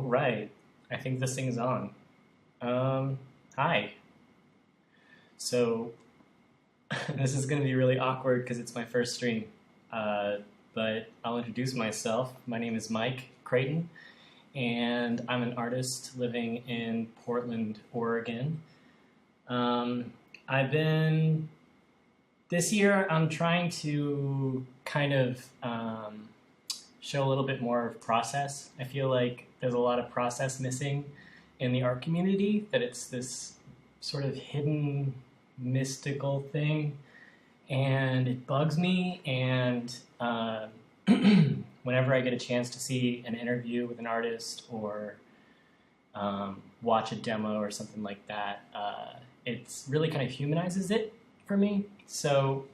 All right, I think this thing is on. Hi. So this is going to be really awkward because it's my first stream, but I'll introduce myself. My name is Mike Creighton, and I'm an artist living in Portland, Oregon. This year I'm trying to kind of show a little bit more of process. I feel like there's a lot of process missing in the art community, that it's this sort of hidden, mystical thing, and it bugs me, and whenever I get a chance to see an interview with an artist or watch a demo or something like that, it's really kind of humanizes it for me. So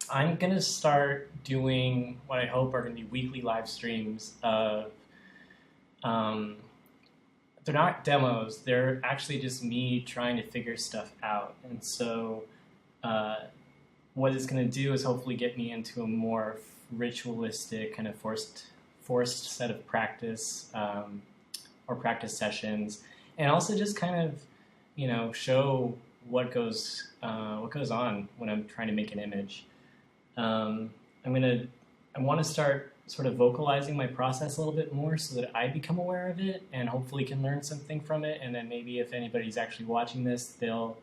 I'm going to start doing what I hope are going to be weekly live streams of, they're not demos, they're actually just me trying to figure stuff out. And so what it's going to do is hopefully get me into a more ritualistic, kind of forced set of practice or practice sessions, and also just kind of, show what goes on when I'm trying to make an image. I want to start sort of vocalizing my process a little bit more so that I become aware of it and hopefully can learn something from it. And then maybe if anybody's actually watching this, they'll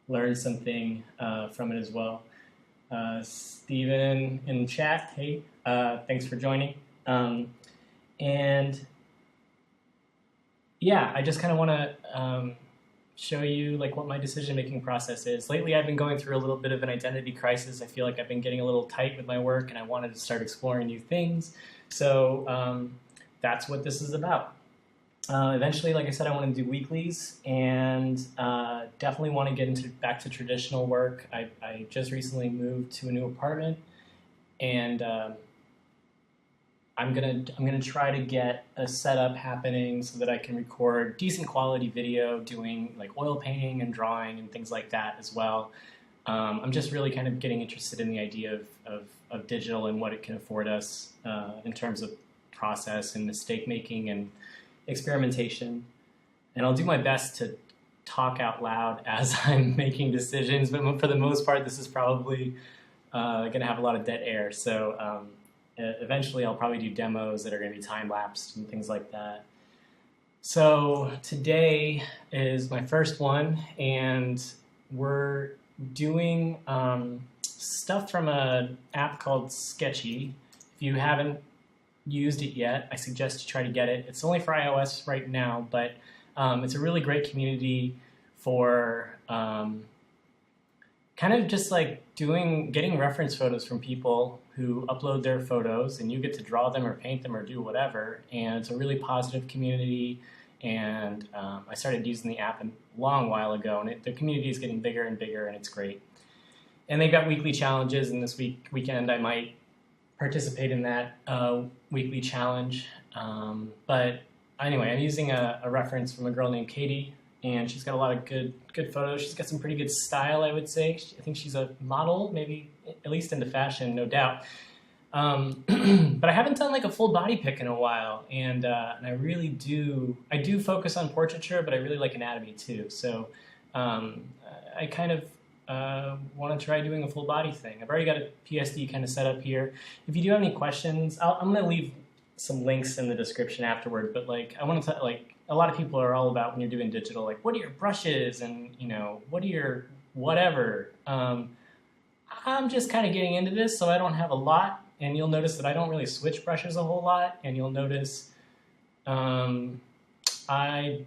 learn something from it as well. Steven in the chat, hey, thanks for joining. And yeah, I just kind of want to show you like what my decision-making process is. Lately, I've been going through a little bit of an identity crisis. I feel like I've been getting a little tight with my work, and I wanted to start exploring new things. So that's what this is about. Eventually, like I said, I want to do weeklies, and definitely want to get back to traditional work. I just recently moved to a new apartment, and I'm gonna try to get a setup happening so that I can record decent quality video doing like oil painting and drawing and things like that as well. I'm just really kind of getting interested in the idea of digital and what it can afford us in terms of process and mistake making and experimentation. And I'll do my best to talk out loud as I'm making decisions, but for the most part, this is probably gonna have a lot of dead air. So eventually I'll probably do demos that are going to be time-lapsed and things like that. So today is my first one, and we're doing stuff from an app called Sktchy. If you haven't used it yet, I suggest you try to get it. It's only for iOS right now, but it's a really great community for kind of just like getting reference photos from people who upload their photos, and you get to draw them or paint them or do whatever. And it's a really positive community. And I started using the app a long while ago, and the community is getting bigger and bigger, and it's great. And they got weekly challenges, and this weekend I might participate in that weekly challenge. But anyway, I'm using a reference from a girl named Katie, and she's got a lot of good photos. She's got some pretty good style, I would say. I think she's a model, maybe at least into fashion, no doubt. But I haven't done like a full body pic in a while, and I really do. I do focus on portraiture, but I really like anatomy too. So I kind of want to try doing a full body thing. I've already got a PSD kind of set up here. If you do have any questions, I'm going to leave some links in the description afterward. But like, I want to a lot of people are all about when you're doing digital, like, what are your brushes and, what are your whatever. I'm just kind of getting into this, so I don't have a lot, and you'll notice that I don't really switch brushes a whole lot, and you'll notice I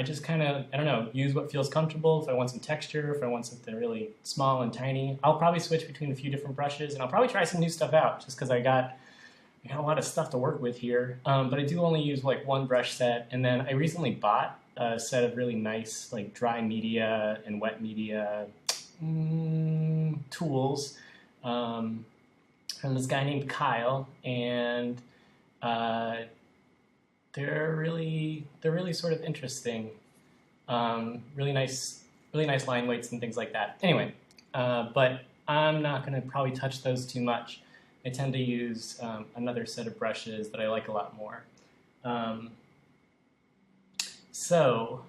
just kind of, I don't know, use what feels comfortable. If I want some texture, if I want something really small and tiny, I'll probably switch between a few different brushes, and I'll probably try some new stuff out, just because I got a lot of stuff to work with here, but I do only use like one brush set. And then I recently bought a set of really nice like dry media and wet media tools from this guy named Kyle, and they're really sort of interesting, really nice line weights and things like that. Anyway, but I'm not going to probably touch those too much. I tend to use another set of brushes that I like a lot more. So,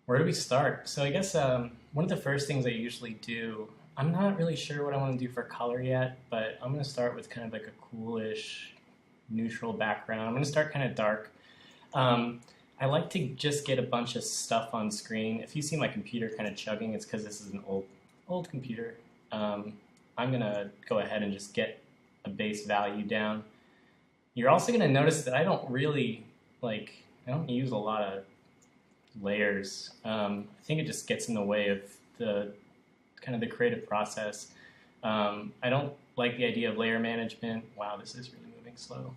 where do we start? So I guess one of the first things I usually do, I'm not really sure what I want to do for color yet, but I'm going to start with kind of like a coolish, neutral background. I'm going to start kind of dark. I like to just get a bunch of stuff on screen. If you see my computer kind of chugging, it's because this is an old computer. I'm going to go ahead and just get a base value down. You're also going to notice that I don't really, I don't use a lot of layers. I think it just gets in the way of the kind of the creative process. I don't like the idea of layer management. Wow, this is really moving slow.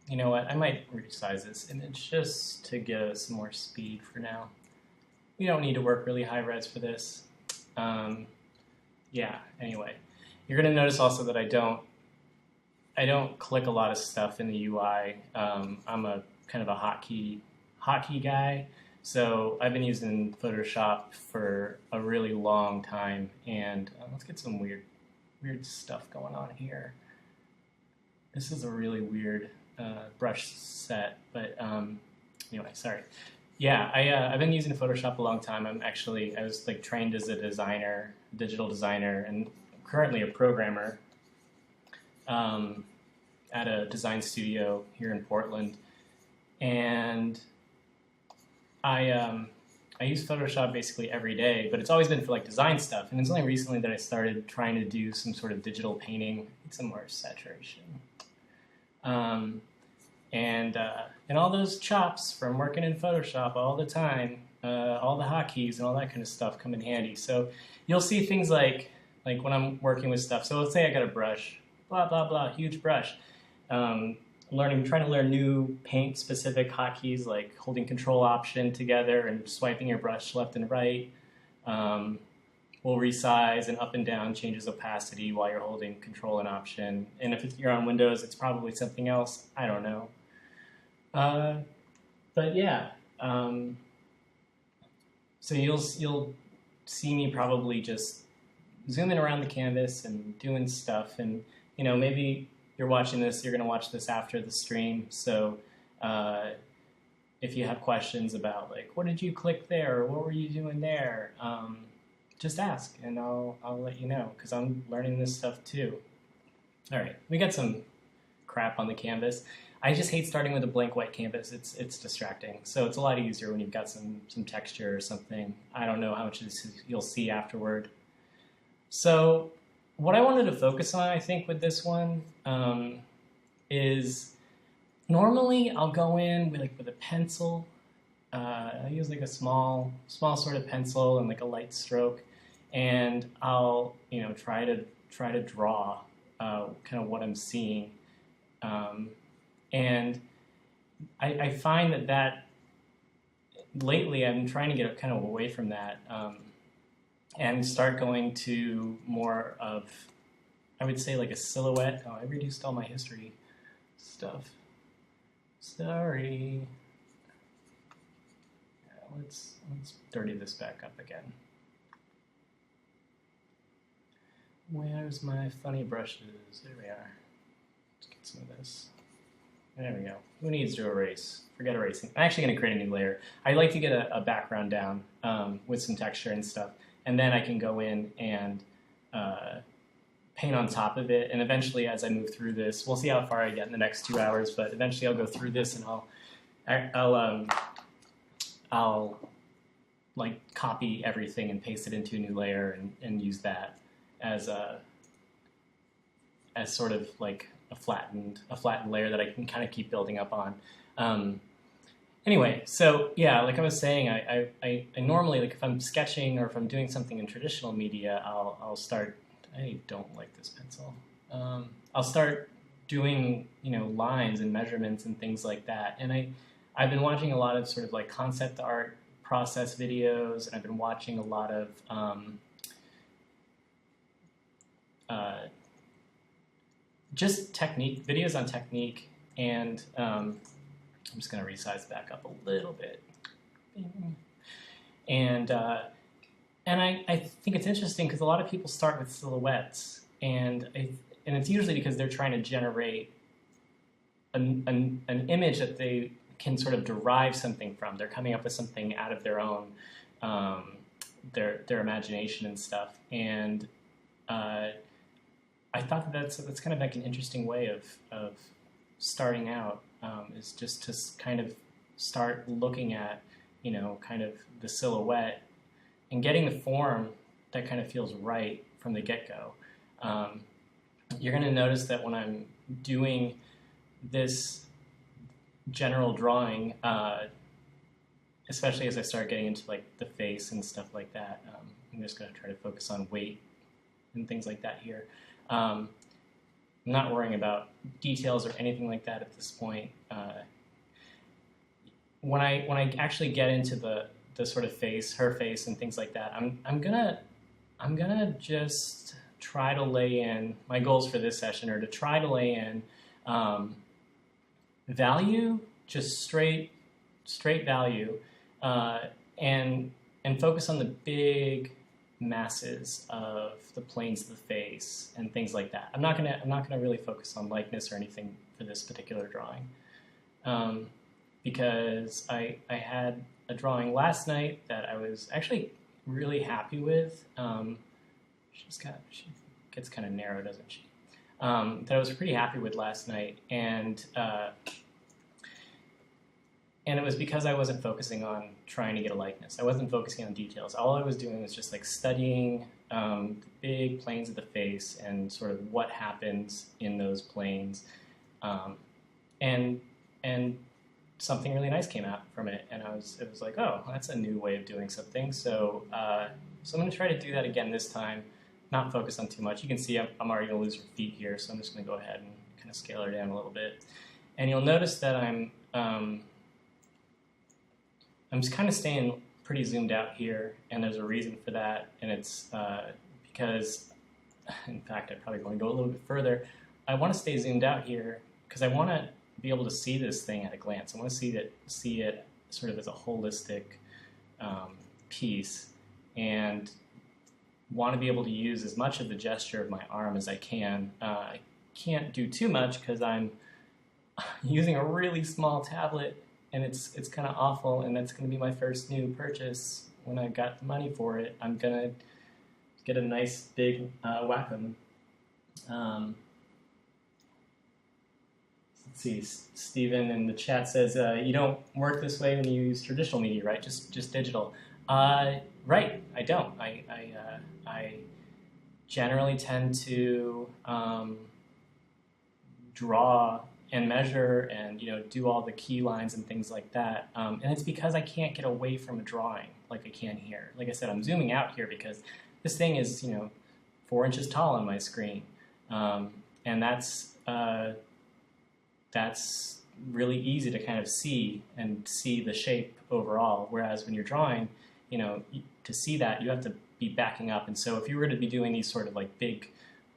You know what? I might resize this image just to give us some more speed for now. We don't need to work really high res for this. Yeah. Anyway, you're going to notice also that I don't click a lot of stuff in the UI. I'm a kind of a hotkey guy, so I've been using Photoshop for a really long time, and let's get some weird stuff going on here. This is a really weird brush set, but anyway, sorry. Yeah, I've been using Photoshop a long time. I was like trained as a designer, digital designer, and currently a programmer at a design studio here in Portland. And I use Photoshop basically every day, but it's always been for like design stuff. And it's only recently that I started trying to do some sort of digital painting, need some more saturation. And all those chops from working in Photoshop all the time, all the hotkeys and all that kind of stuff come in handy. So you'll see things like when I'm working with stuff. So let's say I got a brush, blah, blah, blah, huge brush. Trying to learn new paint-specific hotkeys, like holding Control-Option together and swiping your brush left and right. Will resize, and up and down changes opacity while you're holding Control and Option. And if you're on Windows, it's probably something else. I don't know. But yeah, so you'll see me probably just zooming around the canvas and doing stuff. And maybe you're watching this, you're going to watch this after the stream. So if you have questions about what did you click there, or what were you doing there, just ask, and I'll let you know, because I'm learning this stuff too. All right, we got some crap on the canvas. I just hate starting with a blank white canvas. It's distracting. So it's a lot easier when you've got some texture or something. I don't know how much of this you'll see afterward. So what I wanted to focus on, I think, with this one is normally I'll go in with a pencil. I use a small sort of pencil and a light stroke, and I'll try to draw kind of what I'm seeing, and I find that lately I'm trying to get kind of away from that and start going to more of, I would say, a silhouette. Oh, I reduced all my history stuff. Sorry. Let's dirty this back up again. Where's my funny brushes? There we are. Let's get some of this. There we go. Who needs to erase? Forget erasing. I'm actually going to create a new layer. I like to get a background down with some texture and stuff, and then I can go in and paint on top of it. And eventually, as I move through this, we'll see how far I get in the next 2 hours. But eventually, I'll go through this and I'll copy everything and paste it into a new layer and use that as sort of a flattened layer that I can kind of keep building up on. Anyway, so yeah, like I was saying, I normally, if I'm sketching or if I'm doing something in traditional media, I'll start. I don't like this pencil. I'll start doing lines and measurements and things like that, and I've been watching a lot of sort of concept art process videos, and I've been watching a lot of just videos on technique, and I'm just going to resize back up a little bit. And I think it's interesting because a lot of people start with silhouettes, and it's usually because they're trying to generate an image that they can sort of derive something from. They're coming up with something out of their own, their imagination and stuff. And I thought that's kind of like an interesting way of starting out, is just to kind of start looking at, you know, kind of the silhouette and getting the form that kind of feels right from the get-go. You're going to notice that when I'm doing this general drawing, especially as I start getting into like the face and stuff like that, I'm just going to try to focus on weight and things like that here. I'm not worrying about details or anything like that at this point. When I actually get into the sort of face, her face, and things like that, I'm gonna just try to lay in. My goals for this session are to try to lay in value, just straight value, and focus on the big masses of the planes of the face and things like that. I'm not gonna really focus on likeness or anything for this particular drawing, because I had a drawing last night that I was actually really happy with. She gets kind of narrow, doesn't she? That I was pretty happy with last night, and it was because I wasn't focusing on trying to get a likeness. I wasn't focusing on details. All I was doing was just like studying the big planes of the face and sort of what happens in those planes, and something really nice came out from it, and it was like, oh, that's a new way of doing something. So so I'm going to try to do that again this time, not focus on too much. You can see I'm already going to lose her feet here, so I'm just going to go ahead and kind of scale her down a little bit. And you'll notice that I'm just kind of staying pretty zoomed out here, and there's a reason for that, and it's because, in fact, I probably want to go a little bit further. I want to stay zoomed out here because I want to be able to see this thing at a glance. I want to see it sort of as a holistic piece, and want to be able to use as much of the gesture of my arm as I can. I can't do too much because I'm using a really small tablet, and it's kind of awful, and that's going to be my first new purchase. When I got the money for it, I'm going to get a nice big Wacom. Let's see, Stephen in the chat says, you don't work this way when you use traditional media, right? Just digital. Right, I don't. I generally tend to draw and measure and, you know, do all the key lines and things like that. And it's because I can't get away from a drawing like I can here. Like I said, I'm zooming out here because this thing is, you know, 4 inches tall on my screen. And that's really easy to kind of see and see the shape overall. Whereas when you're drawing, you know, to see that, you have to be backing up. And so if you were to be doing these sort of like big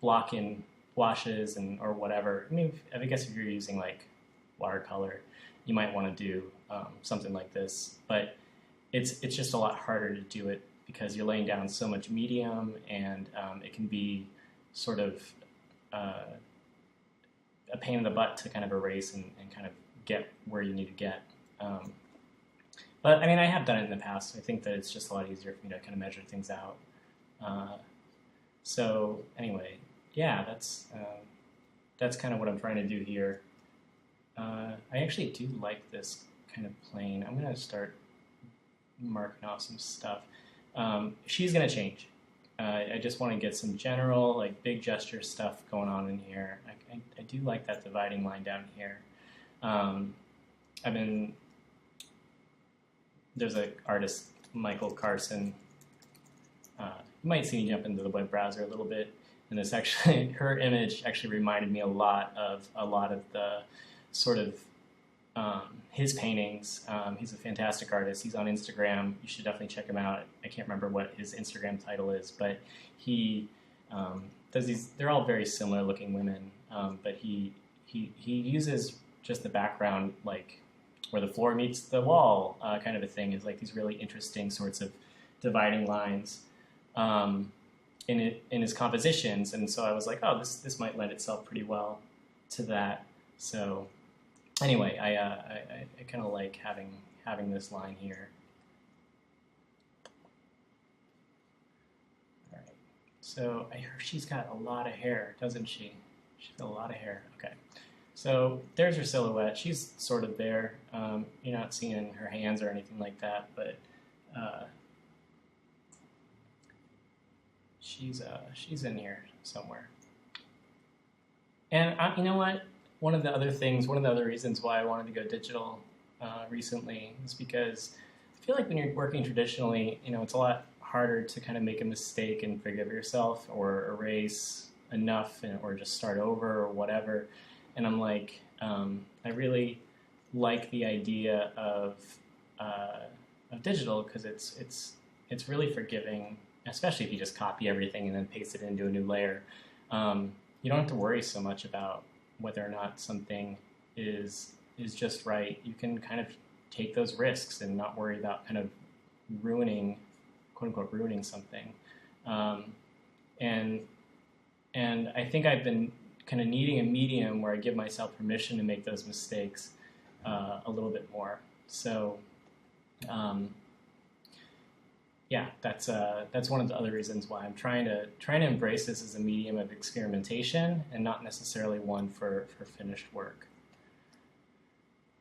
block-in washes and or whatever, I mean, I guess if you're using like watercolor, you might want to do something like this. But it's just a lot harder to do it because you're laying down so much medium, and it can be sort of a pain in the butt to kind of erase and kind of get where you need to get. But I mean, I have done it in the past. I think that it's just a lot easier for me to kind of measure things out. So anyway, yeah, that's kind of what I'm trying to do here. I actually do like this kind of plane. I'm going to start marking off some stuff. She's going to change. I just want to get some general, like, big gesture stuff going on in here. I do like that dividing line down here. There's an artist, Michael Carson. You might see me jump into the web browser a little bit, and this actually, her image actually reminded me a lot of the sort of his paintings. He's a fantastic artist. He's on Instagram. You should definitely check him out. I can't remember what his Instagram title is, but he does these. They're all very similar looking women, but he uses just the background, like where the floor meets the wall, kind of a thing. Is like these really interesting sorts of dividing lines in his compositions, and so I was like, oh, this might lend itself pretty well to that. So Anyway, I kind of like having this line here. All right. So I heard she's got a lot of hair, doesn't she? She's got a lot of hair. Okay. So there's her silhouette. She's sort of there. You're not seeing her hands or anything like that, but she's in here somewhere. And you know what? One of the other reasons why I wanted to go digital recently is because I feel like when you're working traditionally, it's a lot harder to kind of make a mistake and forgive yourself or erase enough or just start over or whatever. And I'm like, I really like the idea of digital because it's really forgiving, especially if you just copy everything and then paste it into a new layer. You don't have to worry so much about whether or not something is just right. You can kind of take those risks and not worry about kind of ruining, quote unquote, ruining something. And I think I've been kind of needing a medium where I give myself permission to make those mistakes a little bit more. So, yeah, that's one of the other reasons why I'm trying to embrace this as a medium of experimentation and not necessarily one for finished work.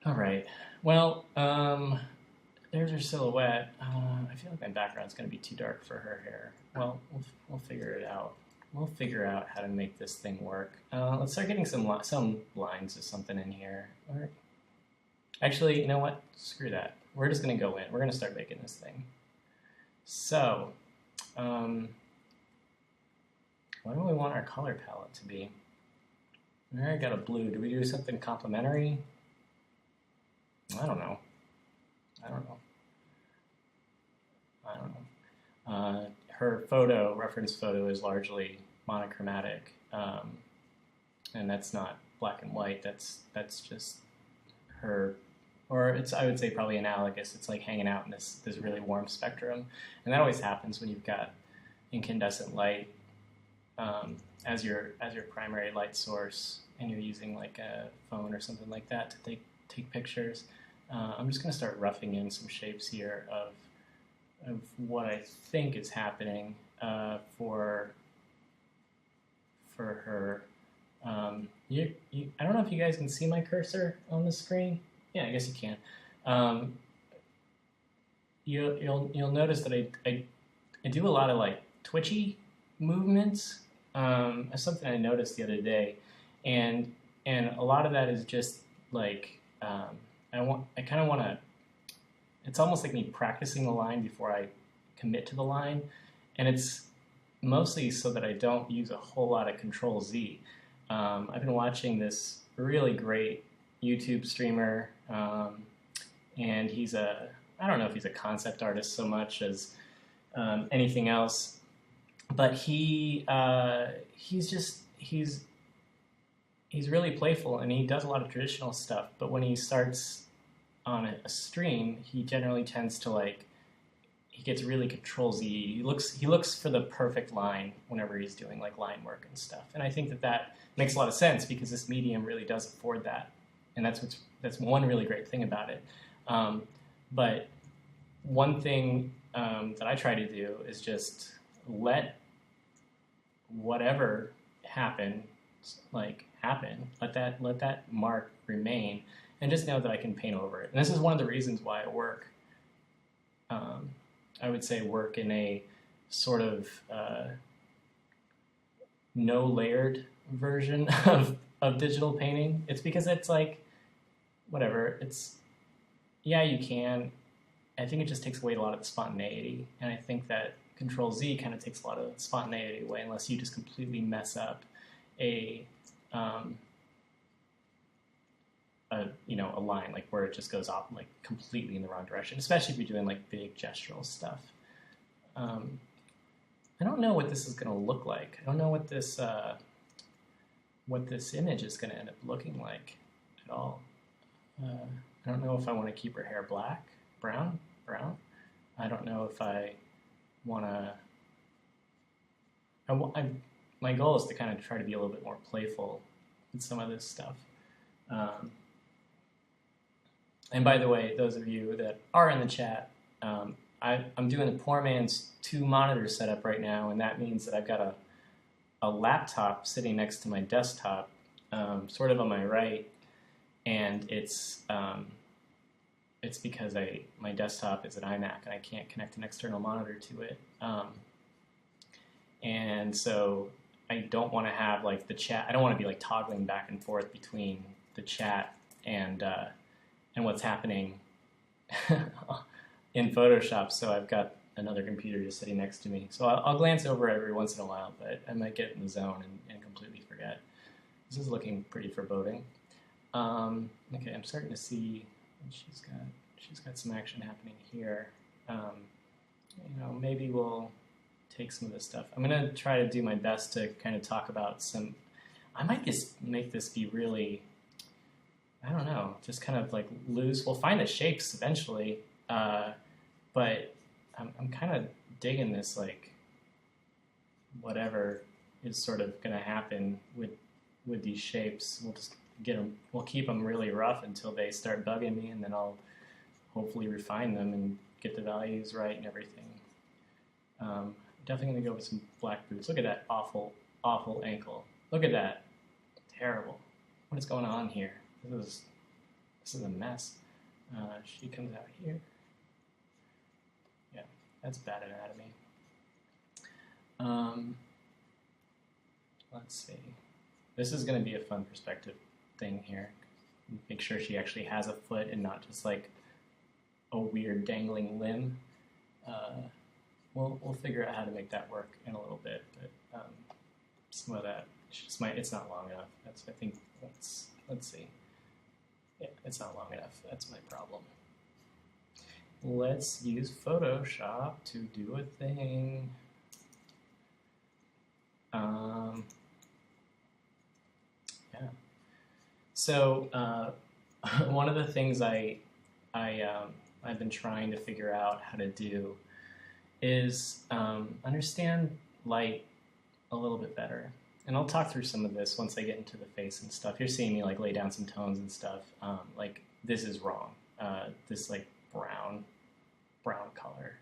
All right. Well, there's her silhouette. I feel like my background's going to be too dark for her hair. Well, we'll figure it out. We'll figure out how to make this thing work. Let's start getting some lines or something in here. Or, actually, you know what? Screw that. We're just going to go in. We're going to start making this thing. So, what do we want our color palette to be? I got a blue. Do we do something complementary? I don't know. Her reference photo is largely monochromatic, and that's not black and white. That's just her, or I would say probably analogous. It's like hanging out in this really warm spectrum, and that always happens when you've got incandescent light as your primary light source, and you're using like a phone or something like that to take pictures. I'm just going to start roughing in some shapes here of what I think is happening for her. I don't know if you guys can see my cursor on the screen. Yeah, I guess you can. You'll notice that I do a lot of like twitchy movements. That's something I noticed the other day, and a lot of that is just like I kind of want to. It's almost like me practicing the line before I commit to the line, and it's mostly so that I don't use a whole lot of Control-Z. I've been watching this really great YouTube streamer, and I don't know if he's a concept artist so much as anything else, but he's really playful, and he does a lot of traditional stuff, but when he starts on a stream, he generally tends to he gets really Control-Z. He looks for the perfect line whenever he's doing like line work and stuff. And I think that makes a lot of sense because this medium really does afford that. And that's one really great thing about it. But one thing that I try to do is just let whatever happen. Let that mark remain, and just know that I can paint over it. And this is one of the reasons why I work. I would say work in a sort of no layered version of digital painting. It's because it's like whatever. Yeah, you can. I think it just takes away a lot of the spontaneity, and I think that Control-Z kind of takes a lot of the spontaneity away unless you just completely mess up a line like where it just goes off like completely in the wrong direction, especially if you're doing like big gestural stuff. I don't know what this is going to look like. I don't know what this image is going to end up looking like at all. I don't know if I want to keep her hair black, brown. I don't know if I want to. My goal is to kind of try to be a little bit more playful with some of this stuff. And by the way, those of you that are in the chat, I'm doing a poor man's 2-monitor setup right now, and that means that I've got a laptop sitting next to my desktop, sort of on my right, and it's because my desktop is an iMac and I can't connect an external monitor to it, and so I don't want to have like the chat. I don't want to be like toggling back and forth between the chat and what's happening in Photoshop. So I've got another computer just sitting next to me. So I'll glance over every once in a while, but I might get in the zone and completely forget. This is looking pretty foreboding. Okay, I'm starting to see she's got some action happening here. Maybe we'll take some of this stuff. I'm gonna try to do my best to kind of talk about some. I might just make this be really, I don't know, just kind of like loose. We'll find the shapes eventually, but I'm kind of digging this, like whatever is sort of gonna happen with these shapes. We'll just we'll keep them really rough until they start bugging me, and then I'll hopefully refine them and get the values right and everything. Definitely gonna go with some black boots. Look at that awful, awful ankle. Look at that. Terrible. What is going on here? This is a mess. She comes out here. Yeah, that's bad anatomy. Let's see. This is gonna be a fun perspective thing here. Make sure she actually has a foot and not just like a weird dangling limb. We'll figure out how to make that work in a little bit, but some of that it's not long enough. Let's see. Yeah, it's not long enough. That's my problem. Let's use Photoshop to do a thing. Yeah. So one of the things I've been trying to figure out how to do is understand light a little bit better. And I'll talk through some of this once I get into the face and stuff. You're seeing me like lay down some tones and stuff. Like this is wrong. This like brown color.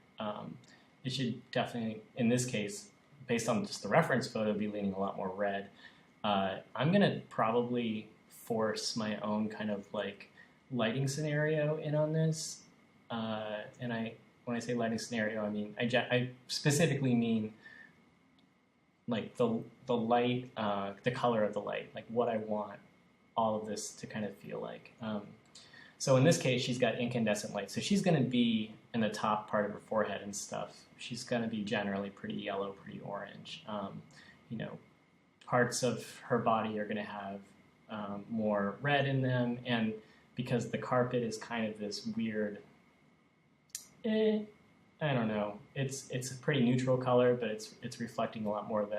It should definitely, in this case, based on just the reference photo, be leaning a lot more red. I'm gonna probably force my own kind of like lighting scenario in on this. And when I say lighting scenario, I mean I specifically mean like the light, the color of the light, like what I want all of this to kind of feel like. So in this case, she's got incandescent light, so she's going to be in the top part of her forehead and stuff. She's going to be generally pretty yellow, pretty orange. Parts of her body are going to have more red in them, and because the carpet is kind of this weird, I don't know. It's a pretty neutral color, but it's reflecting a lot more of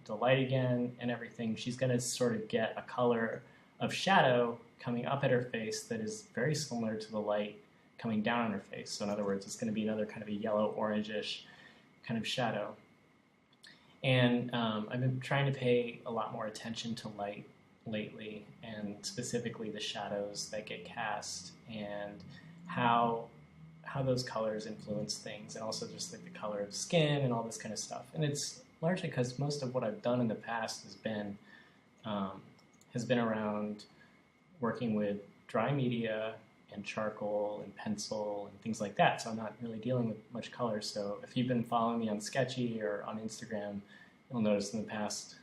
the light again and everything. She's going to sort of get a color of shadow coming up at her face that is very similar to the light coming down on her face. So in other words, it's going to be another kind of a yellow orangish kind of shadow. And I've been trying to pay a lot more attention to light lately, and specifically the shadows that get cast and how those colors influence things, and also just like the color of skin and all this kind of stuff. And it's largely because most of what I've done in the past has been around working with dry media and charcoal and pencil and things like that. So I'm not really dealing with much color. So if you've been following me on Sktchy or on Instagram, you'll notice in the past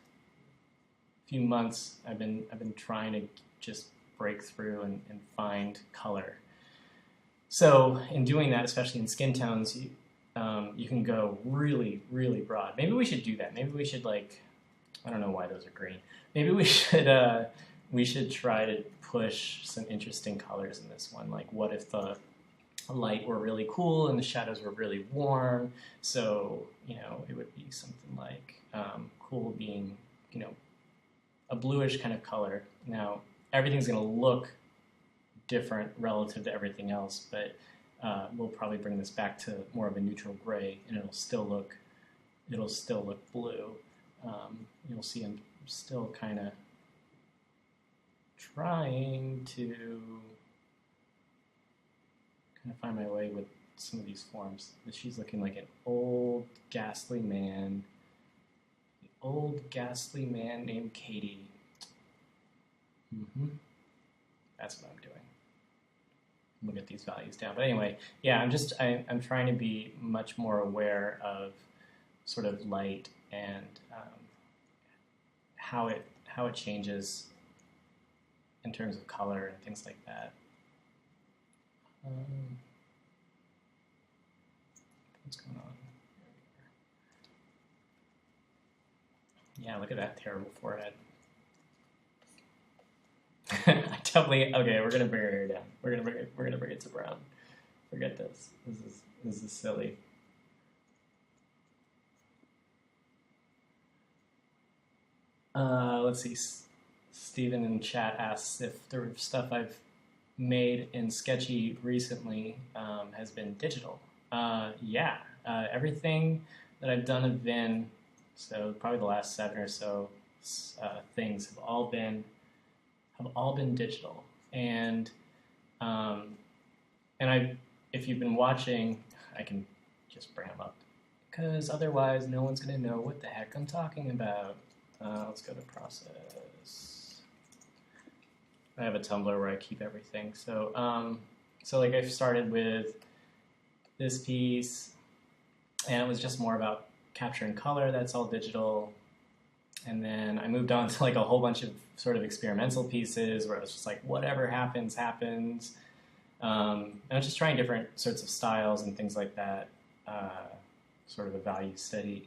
few months I've been trying to just break through and find color. So in doing that, especially in skin tones, you can go really, really broad. Maybe we should do that. Maybe we should like, I don't know why those are green. Maybe we should try to push some interesting colors in this one. Like what if the light were really cool and the shadows were really warm? So, it would be something like cool being, a bluish kind of color. Now, everything's going to look different relative to everything else, but we'll probably bring this back to more of a neutral gray, and it'll still look blue. You'll see I'm still kind of trying to Trying to find my way with some of these forms. She's looking like an old, ghastly man. An old, ghastly man named Katie. That's what I'm doing. We'll get these values down. But anyway, yeah, I'm trying to be much more aware of sort of light and how it changes in terms of color and things like that. What's going on? Yeah, look at that terrible forehead. I definitely, okay, we're gonna bring her hair down. We're gonna bring it to brown. Forget this. This is silly. Let's see. Stephen in chat asks if the stuff I've made in Sktchy recently has been digital. Yeah, everything that I've done have been, so probably the last 7 or so things have all been digital. And if you've been watching, I can just bring them up because otherwise no one's gonna know what the heck I'm talking about. Let's go to process. I have a Tumblr where I keep everything. So, like I've started with this piece, and it was just more about capturing color. That's all digital. And then I moved on to like a whole bunch of sort of experimental pieces where it was just like whatever happens, happens. And I was just trying different sorts of styles and things like that, sort of a value study.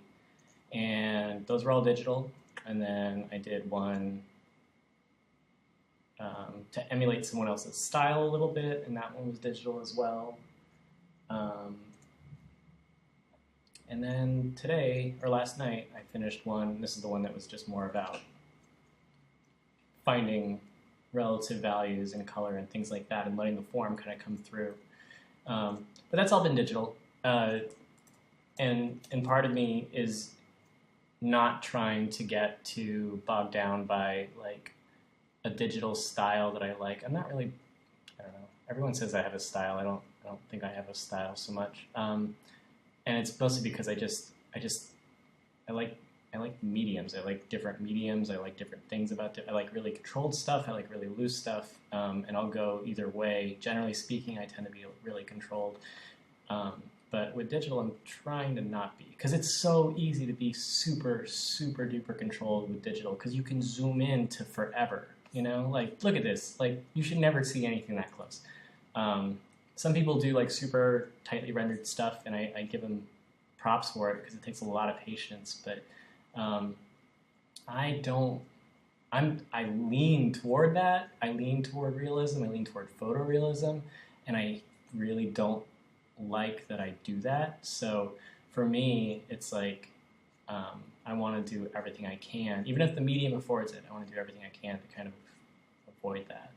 And those were all digital. And then I did one to emulate someone else's style a little bit, and that one was digital as well. And then today, or last night, I finished one. This is the one that was just more about finding relative values and color and things like that and letting the form kind of come through. But that's all been digital. And part of me is not trying to get too bogged down by like a digital style that I like. I'm not really, I don't know. Everyone says I have a style. I don't think I have a style so much. And it's mostly because I like mediums. I like different mediums. I like different things about it. I like really controlled stuff. I like really loose stuff. And I'll go either way. Generally speaking, I tend to be really controlled. But with digital, I'm trying to not be. Because it's so easy to be super, super duper controlled with digital. Because you can zoom in to forever. You know, like, look at this. Like, you should never see anything that close. Some people do like super tightly rendered stuff, and I give them props for it because it takes a lot of patience. But I lean toward that. I lean toward realism. I lean toward photorealism, and I really don't like that I do that. So for me, it's like I want to do everything I can, even if the medium affords it. I want to do everything I can to kind of avoid that.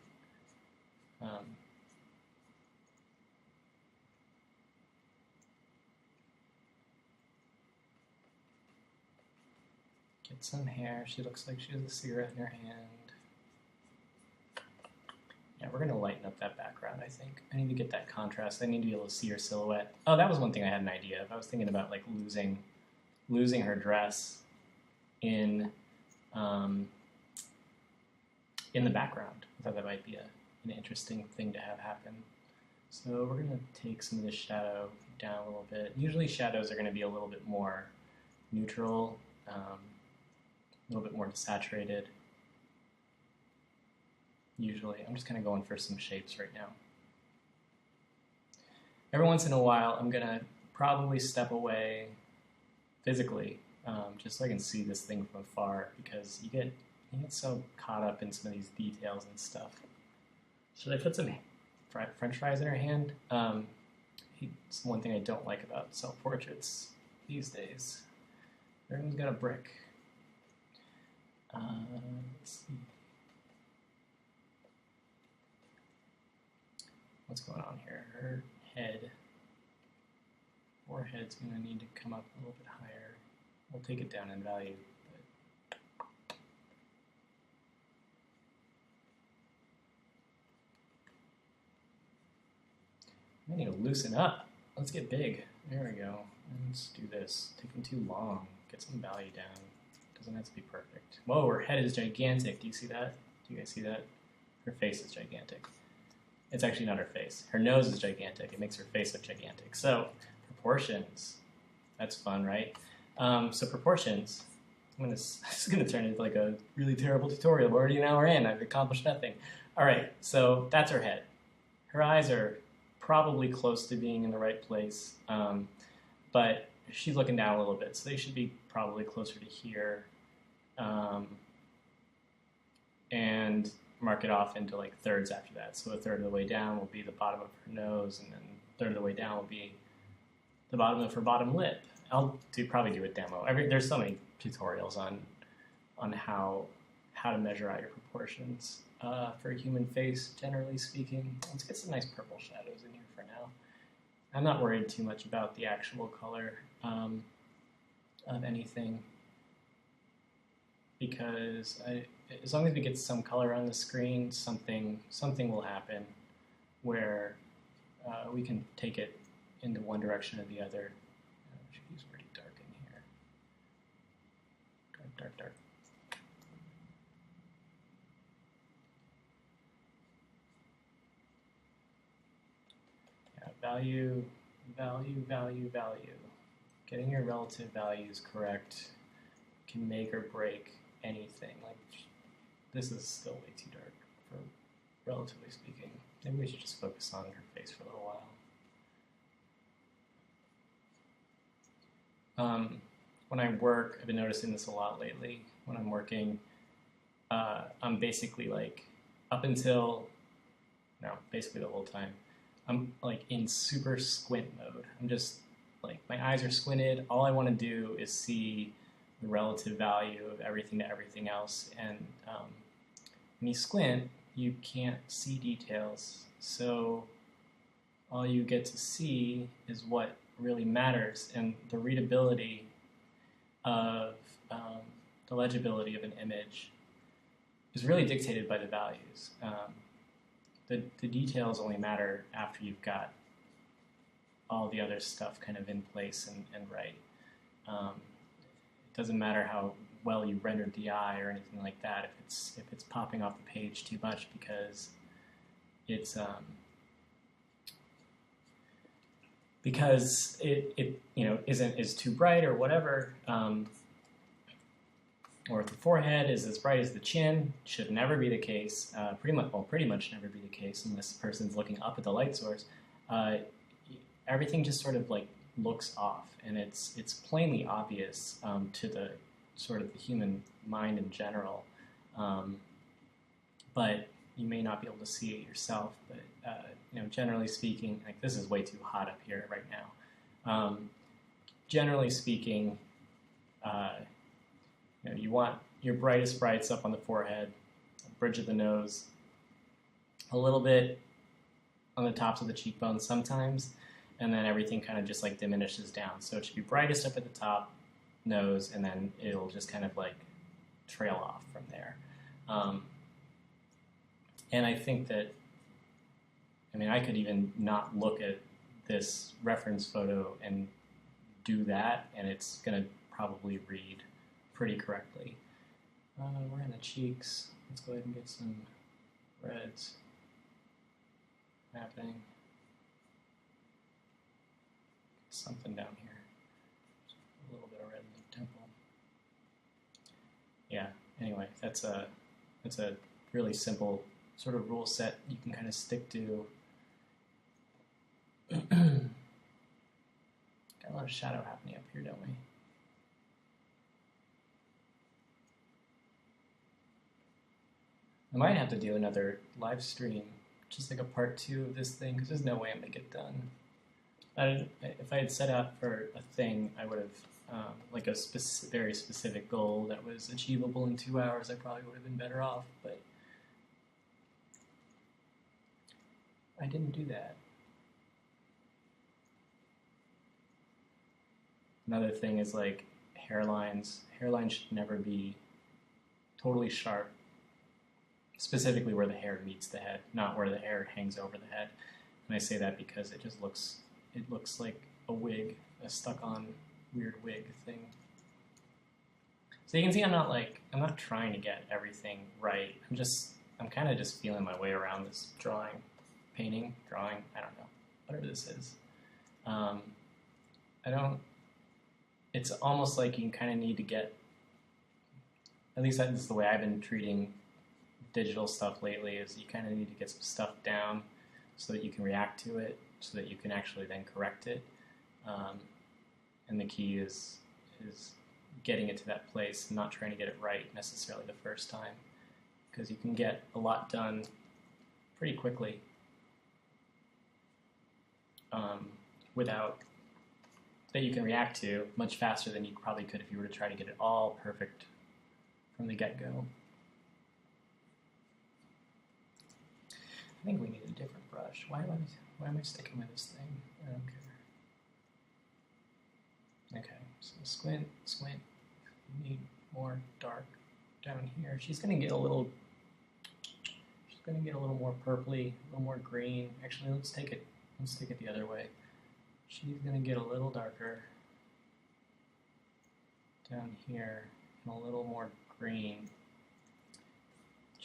Get some hair. She looks like she has a cigarette in her hand. Yeah, we're going to lighten up that background, I think. I need to get that contrast. I need to be able to see her silhouette. Oh, that was one thing I had an idea of. I was thinking about like losing her dress in the background. I thought that might be an interesting thing to have happen. So we're going to take some of the shadow down a little bit. Usually shadows are going to be a little bit more neutral, a little bit more desaturated. Usually. I'm just kind of going for some shapes right now. Every once in a while, I'm going to probably step away physically, just so I can see this thing from afar, because you get so caught up in some of these details and stuff. Should I put some French fries in her hand? It's one thing I don't like about self-portraits these days. Everyone's got a brick. Let's see. What's going on here? Her forehead's going to need to come up a little bit higher. We'll take it down in value. I need to loosen up. Let's get big. There we go. Let's do this. Taking too long. Get some value down. Doesn't have to be perfect. Whoa, her head is gigantic. Do you see that? Do you guys see that? Her face is gigantic. It's actually not her face. Her nose is gigantic. It makes her face look gigantic. So, proportions. That's fun, right? So proportions. This is going to turn into like a really terrible tutorial. We're already an hour in. I've accomplished nothing. All right, so that's her head. Her eyes are probably close to being in the right place, but she's looking down a little bit, so they should be probably closer to here. And mark it off into like thirds after that. So a third of the way down will be the bottom of her nose, and then a third of the way down will be the bottom of her bottom lip. I'll probably do a demo. There's so many tutorials on how to measure out your proportions for a human face, generally speaking. Let's get some nice purple shadows in here for now. I'm not worried too much about the actual color of anything, because as long as we get some color on the screen, something will happen where we can take it into one direction or the other. She's pretty dark in here. Dark, dark, dark. Yeah, value, value, value, value. Getting your relative values correct can make or break anything. Like, this is still way too dark, for relatively speaking. Maybe we should just focus on her face for a little while. When I work, I've been noticing this a lot lately. When I'm working, I'm basically like, basically the whole time, I'm like in super squint mode. I'm just like, my eyes are squinted. All I want to do is see the relative value of everything to everything else. And when you squint, you can't see details. So all you get to see is what really matters, and the readability of the legibility of an image is really dictated by the values. The details only matter after you've got all the other stuff kind of in place and right. It doesn't matter how well you rendered the eye or anything like that if it's popping off the page too much, because it's because it is too bright or whatever, or if the forehead is as bright as the chin. Should never be the case. Pretty much never be the case unless the person's looking up at the light source. Everything just sort of like looks off, and it's plainly obvious to the sort of the human mind in general, but you may not be able to see it yourself. But generally speaking, like, this is way too hot up here right now. Generally speaking, you want your brightest brights up on the forehead, bridge of the nose, a little bit on the tops of the cheekbones sometimes, and then everything kind of just like diminishes down. So it should be brightest up at the top, nose, and then it'll just kind of like trail off from there. And I think that, I could even not look at this reference photo and do that, and it's going to probably read pretty correctly. We're in the cheeks. Let's go ahead and get some reds happening. Something down here. A little bit of red in the temple. Yeah, anyway, that's a really simple sort of rule set you can kind of stick to. Got a lot of shadow happening up here, don't we? I might have to do another live stream, just like a part 2 of this thing, because there's no way I'm going to get done. If I had set out for a thing, I would have, like a very specific goal that was achievable in 2 hours, I probably would have been better off, but I didn't do that. Another thing is like hairlines. Hairlines should never be totally sharp, specifically where the hair meets the head, not where the hair hangs over the head. And I say that because it looks like a wig, a stuck-on weird wig thing. So you can see I'm not trying to get everything right. I'm kind of just feeling my way around this painting, drawing, I don't know, whatever this is. It's almost like you kind of need to get, at least that's the way I've been treating digital stuff lately, is you kind of need to get some stuff down so that you can react to it, so that you can actually then correct it. And the key is getting it to that place and not trying to get it right necessarily the first time, because you can get a lot done pretty quickly that you can react to much faster than you probably could if you were to try to get it all perfect from the get-go. I think we need a different brush. Why am I sticking with this thing? I don't care. Okay, so squint. You need more dark down here. She's gonna get a little more purpley, a little more green. Actually, let's take it the other way. She's gonna get a little darker down here and a little more green,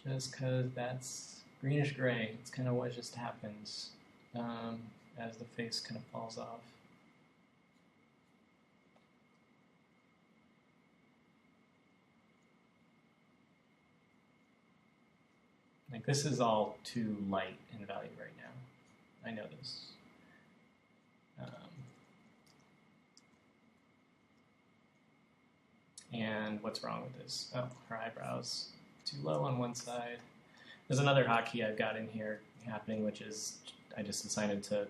just because that's greenish gray. It's kind of what just happens as the face kind of falls off. Like, this is all too light in value right now. I know this. And what's wrong with this? Oh, her eyebrows too low on one side. There's another hotkey I've got in here happening, which is I just decided to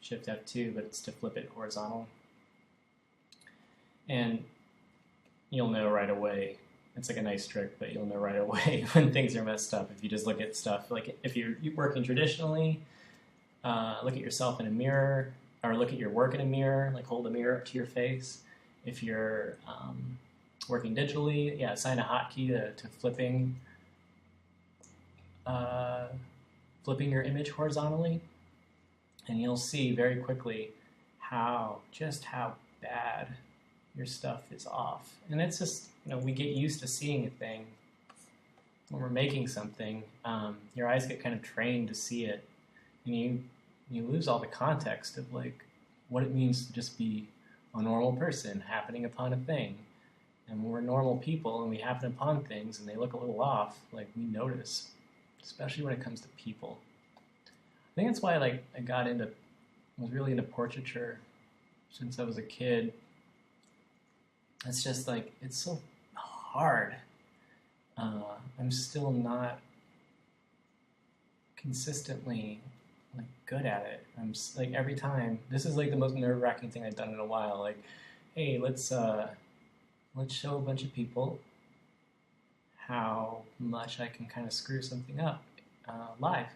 Shift F2, but it's to flip it horizontal. And you'll know right away. It's like a nice trick, but you'll know right away when things are messed up if you just look at stuff. Like if you're working traditionally, look at yourself in a mirror, or look at your work in a mirror, like hold a mirror up to your face. If you're working digitally, yeah, assign a hotkey to flipping your image horizontally, and you'll see very quickly how bad your stuff is off. And it's just, we get used to seeing a thing when we're making something. Your eyes get kind of trained to see it, and you lose all the context of like what it means to just be a normal person happening upon a thing. And when we're normal people and we happen upon things and they look a little off, like we notice, especially when it comes to people. I think that's why I was really into portraiture since I was a kid. It's just like, it's so hard. I'm still not consistently good at it. I'm like, every time, this is like the most nerve-wracking thing I've done in a while. Like, hey, let's show a bunch of people how much I can kind of screw something up live.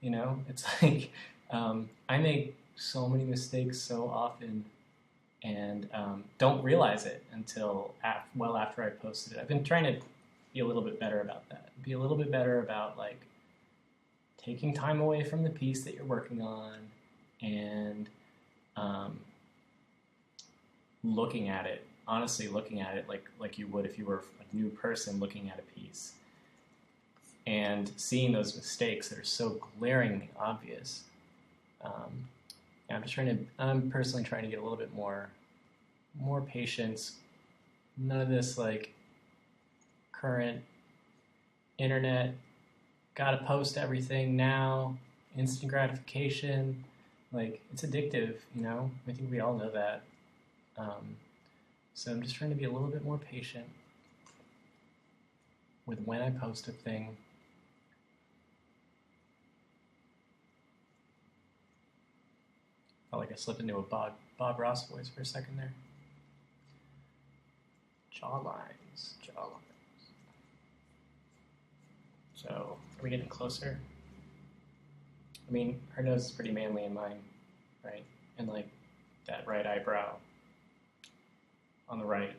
It's like I make so many mistakes so often, and don't realize it until well after I posted it. I've been trying to be a little bit better about that. Be a little bit better about taking time away from the piece that you're working on and looking at it. Honestly, looking at it like you would if you were a new person looking at a piece, and seeing those mistakes that are so glaringly obvious. I'm personally trying to get a little bit more patience. None of this current internet, gotta post everything now, instant gratification. It's addictive, I think we all know that. So I'm just trying to be a little bit more patient with when I post a thing. Felt like I slipped into a Bob Ross voice for a second there. Jawlines. So, are we getting closer? I mean, her nose is pretty manly in mine, right? And that right eyebrow on the right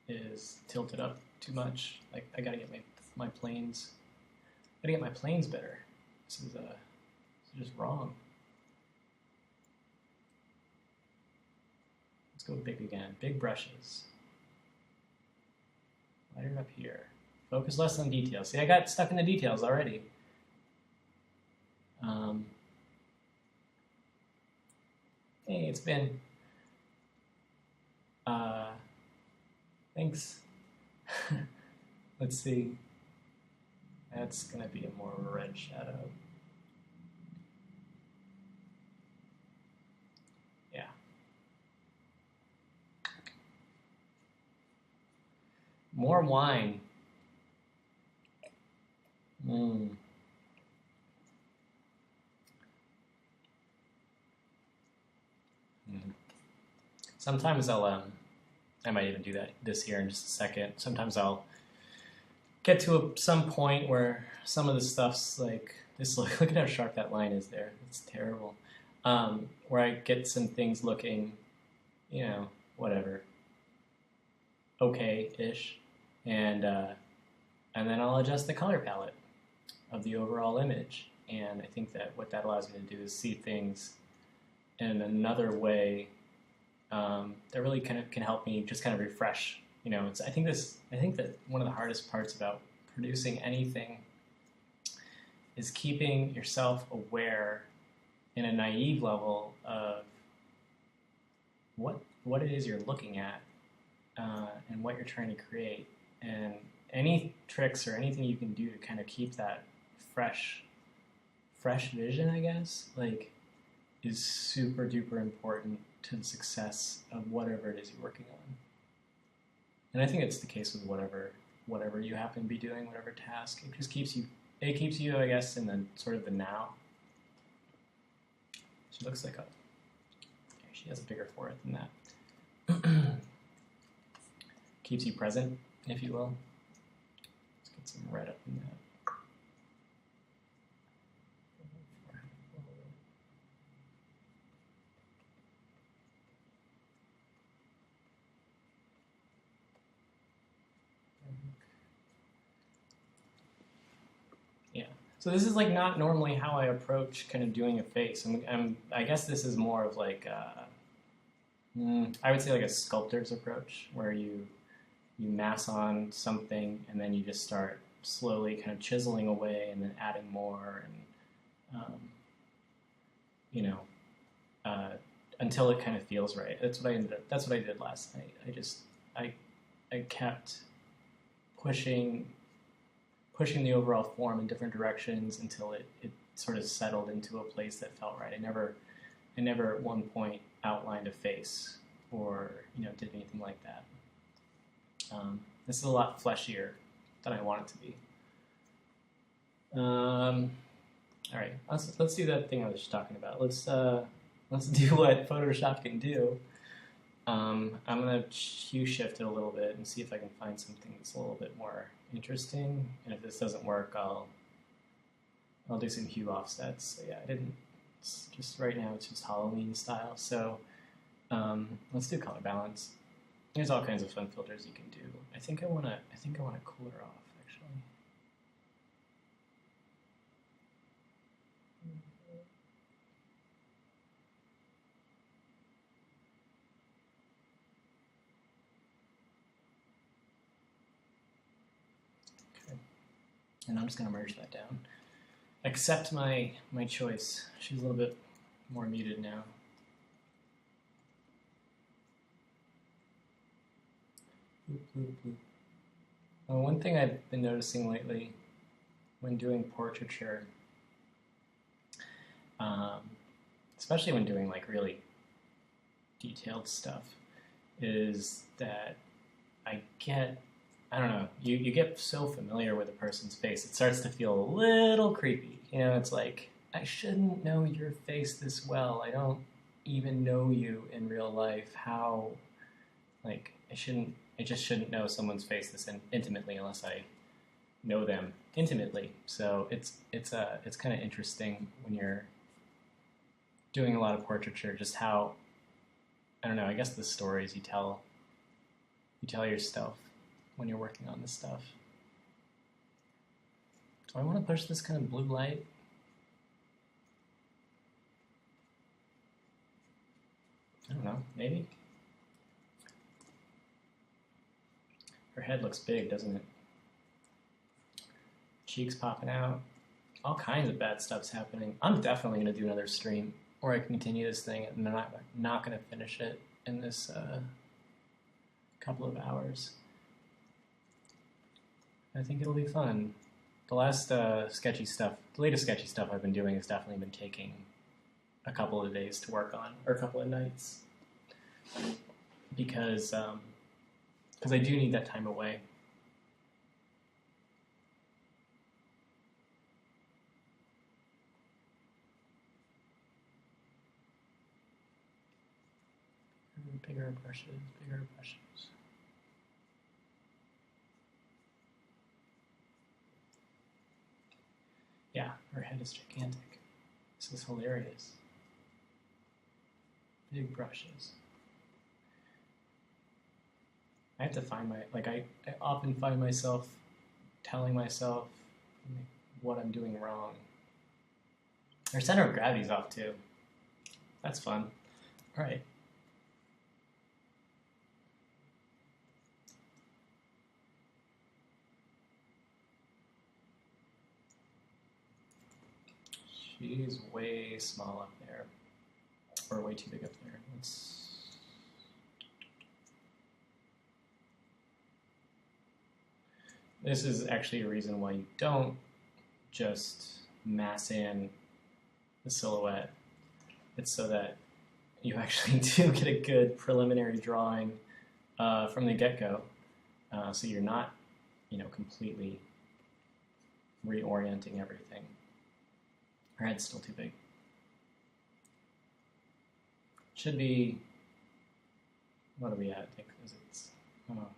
is tilted up too much. I gotta get my planes. I gotta get my planes better. This is just wrong. go big again. Big brushes. Lighter up here. Focus less on details. See, I got stuck in the details already. Hey, it's been. Thanks. Let's see. That's going to be a more red shadow. Yeah. More wine. Sometimes I might even do this here in just a second. Sometimes I'll get to some point where some of the stuff's like this. Look at how sharp that line is there. It's terrible. Where I get some things looking, whatever, okay-ish, and then I'll adjust the color palette of the overall image. And I think that what that allows me to do is see things in another way that really kind of can help me just kind of refresh. I think that one of the hardest parts about producing anything is keeping yourself aware in a naive level of what it is you're looking at and what you're trying to create, and any tricks or anything you can do to kind of keep that fresh vision, I guess, like, is super duper important to the success of whatever it is you're working on. And I think it's the case with whatever you happen to be doing, whatever task. It just keeps you, I guess, in the sort of the now. She looks like she has a bigger forehead than that. Keeps you present, if you will. Let's get some red up in that. So this is like not normally how I approach kind of doing a face. I guess this is more of like I would say like a sculptor's approach, where you mass on something and then you just start slowly kind of chiseling away and then adding more, and until it kind of feels right. That's what I did last night. I kept pushing the overall form in different directions until it sort of settled into a place that felt right. I never at one point outlined a face or did anything like that. This is a lot fleshier than I want it to be. All right, let's do that thing I was just talking about. Let's do what Photoshop can do. I'm gonna hue shift it a little bit and see if I can find something that's a little bit more interesting. And if this doesn't work, I'll do some hue offsets. So yeah, it's just right now it's just Halloween style. So let's do color balance. There's all kinds of fun filters you can do. I think I wanna cool her off actually. And I'm just going to merge that down. Accept my choice. She's a little bit more muted now. Well, one thing I've been noticing lately when doing portraiture, especially when doing like really detailed stuff, is that I don't know, you get so familiar with a person's face, it starts to feel a little creepy. It's like, I shouldn't know your face this well. I don't even know you in real life. How, like, I just shouldn't know someone's face this intimately unless I know them intimately. So it's kind of interesting when you're doing a lot of portraiture, just how, I don't know, I guess the stories you tell yourself when you're working on this stuff. Do I want to push this kind of blue light? I don't know, maybe? Her head looks big, doesn't it? Cheeks popping out. All kinds of bad stuff's happening. I'm definitely going to do another stream, or I can continue this thing, and I'm not going to finish it in this couple of hours. I think it'll be fun. The last sketchy stuff, the latest sketchy stuff I've been doing has definitely been taking a couple of days to work on, or a couple of nights, because I do need that time away. Bigger brushes, bigger brushes. Yeah, her head is gigantic. This is hilarious. Big brushes. I have to find I often find myself telling myself what I'm doing wrong. Her center of gravity's off too. That's fun. All right. She's way small up there, or way too big up there. This is actually a reason why you don't just mass in the silhouette. It's so that you actually do get a good preliminary drawing from the get-go, so you're not, completely reorienting everything. Her head's still too big. Should be, what are we at? I think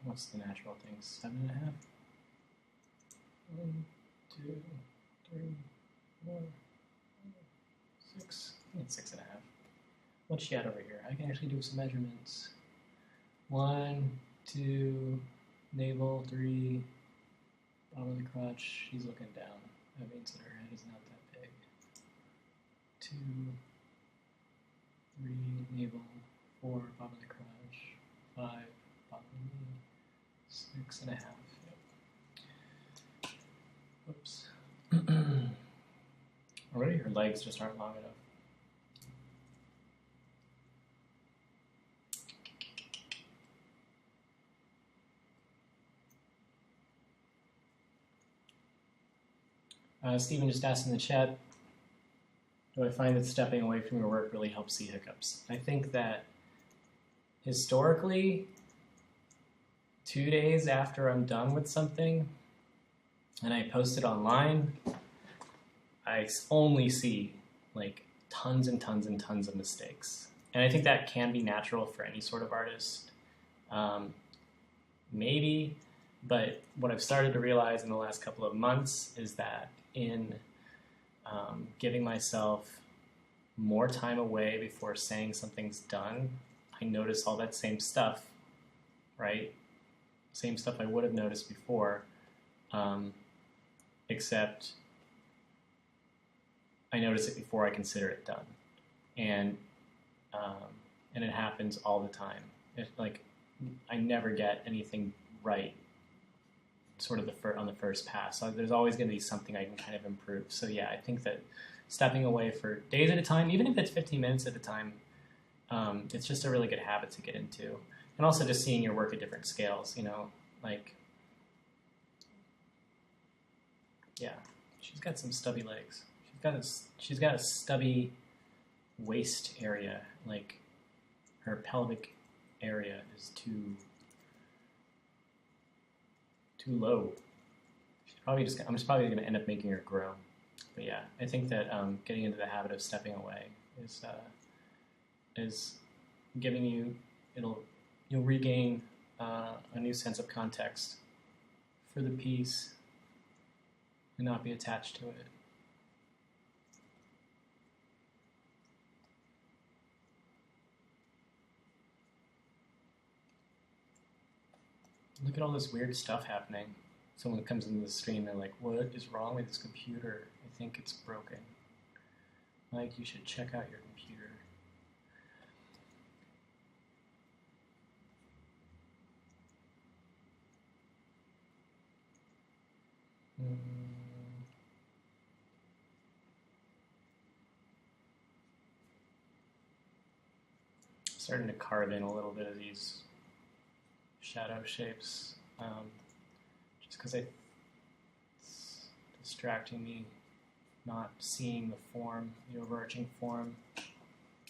what's the natural thing? 7.5? 1, 2, 3, 4, 6. I think it's 6.5. What's she at over here? I can actually do some measurements. 1, 2, navel, 3, bottom of the crotch. She's looking down. That means that her head is not that big. 2, 3, navel, 4, bottom of the crotch, 5, bottom of the knee, 6.5. Yep. Whoops. Already her legs just aren't long enough. Stephen just asked in the chat, do I find that stepping away from your work really helps see hiccups? I think that historically, 2 days after I'm done with something and I post it online, I only see like tons and tons and tons of mistakes. And I think that can be natural for any sort of artist. Maybe, but what I've started to realize in the last couple of months is that in giving myself more time away before saying something's done, I notice all that same stuff, right? Same stuff I would have noticed before, except I notice it before I consider it done. And it happens all the time. I never get anything right sort of on the first pass. So there's always going to be something I can kind of improve. So yeah, I think that stepping away for days at a time, even if it's 15 minutes at a time, it's just a really good habit to get into. And also just seeing your work at different scales, yeah, she's got some stubby legs. She's got a stubby waist area, like her pelvic area is too low. I'm just probably going to end up making her grow. But yeah, I think that getting into the habit of stepping away is giving you, you'll regain a new sense of context for the piece and not be attached to it. Look at all this weird stuff happening. Someone comes into the stream, they're like, what is wrong with this computer? I think it's broken. Like, you should check out your computer. Starting to carve in a little bit of these shadow shapes, just because it's distracting me, not seeing the form, the overarching form,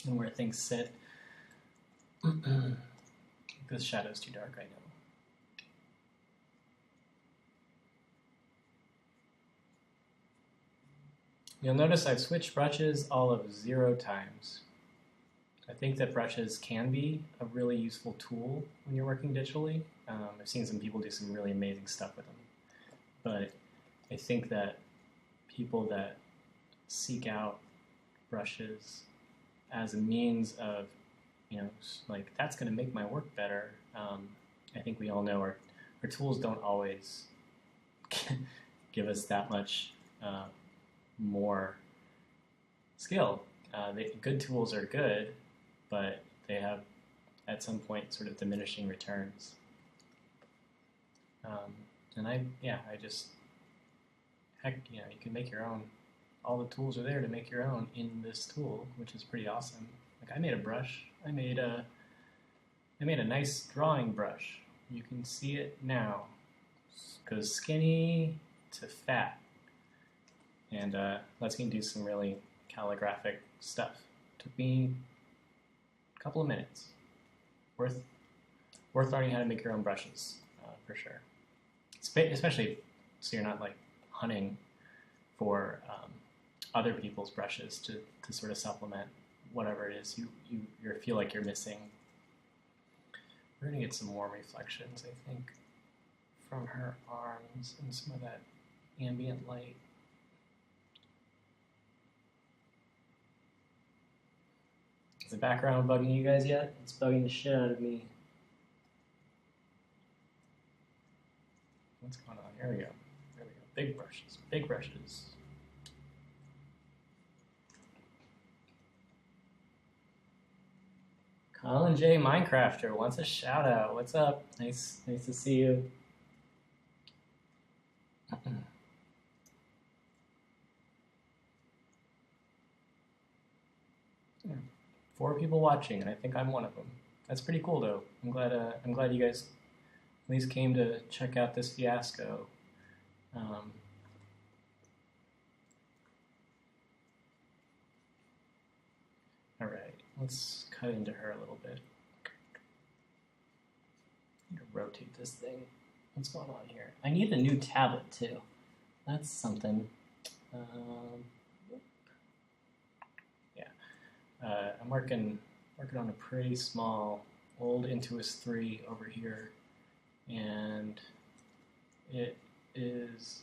and where things sit. This shadow's too dark right now. You'll notice I've switched brushes all of 0 times. I think that brushes can be a really useful tool when you're working digitally. I've seen some people do some really amazing stuff with them. But I think that people that seek out brushes as a means of, like, that's going to make my work better, I think we all know our tools don't always give us that much more skill. Good tools are good, but they have, at some point, sort of diminishing returns. You can make your own. All the tools are there to make your own in this tool, which is pretty awesome. Like, I made a brush. I made a nice drawing brush. You can see it now. It goes skinny to fat, and lets me do some really calligraphic stuff. Took me a couple of minutes. Worth learning how to make your own brushes, for sure. Especially so you're not like hunting for other people's brushes to sort of supplement whatever it is you feel like you're missing. We're gonna get some more reflections, I think, from her arms and some of that ambient light. Is the background bugging you guys yet? It's bugging the shit out of me. What's going on? There we go. There we go. Big brushes. Big brushes. Colin J. Minecrafter wants a shout out. What's up? Nice to see you. Yeah. 4 people watching, and I think I'm one of them. That's pretty cool, though. I'm glad you guys at least came to check out this fiasco. All right, let's cut into her a little bit. I'm gonna rotate this thing. What's going on here? I need a new tablet too. That's something. I'm working on a pretty small old Intuos 3 over here, and it is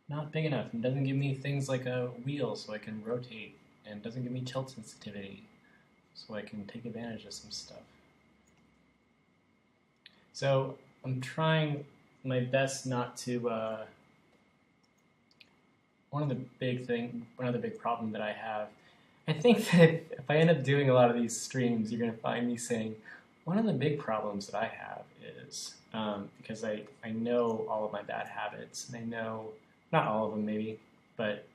not big enough and doesn't give me things like a wheel so I can rotate, and doesn't give me tilt sensitivity so I can take advantage of some stuff. So I'm trying my best not to one of the big problem that I have, I think that if I end up doing a lot of these streams, you're going to find me saying, one of the big problems that I have is, because I know all of my bad habits, and I know, not all of them maybe, but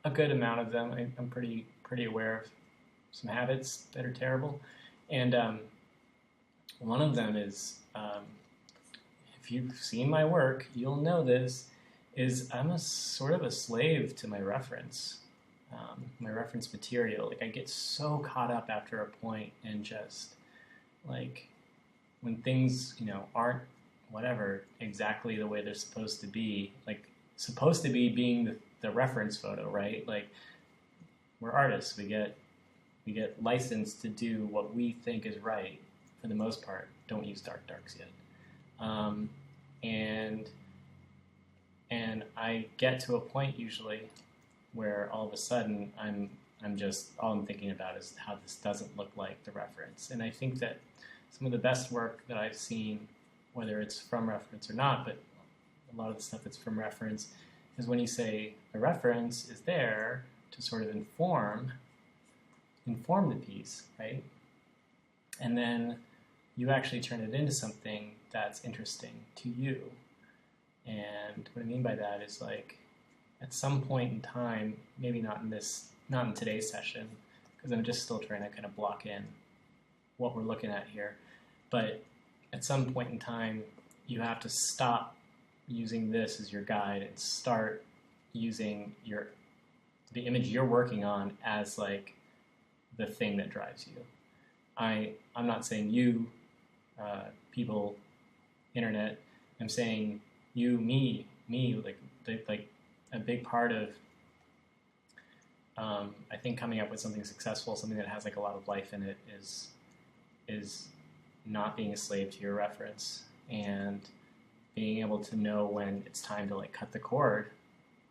a good amount of them, I'm pretty aware of some habits that are terrible. And one of them is, if you've seen my work, you'll know this, is I'm a sort of a slave to my reference material. Like, I get so caught up after a point in just, like, when things, aren't whatever exactly the way they're supposed to be, like, supposed to be being the reference photo, right? Like, we're artists. We get licensed to do what we think is right for the most part. Don't use darks yet. And I get to a point usually where all of a sudden I'm just, all I'm thinking about is how this doesn't look like the reference. And I think that some of the best work that I've seen, whether it's from reference or not, but a lot of the stuff that's from reference, is when you say the reference is there to sort of inform the piece, right? And then you actually turn it into something that's interesting to you. And what I mean by that is, like, at some point in time, maybe not in today's session, because I'm just still trying to kind of block in what we're looking at here, but at some point in time, you have to stop using this as your guide and start using the image you're working on as like the thing that drives you. I'm not saying you, people, internet. I'm saying you, me, like a big part of I think coming up with something successful, something that has like a lot of life in it, is not being a slave to your reference and being able to know when it's time to like cut the cord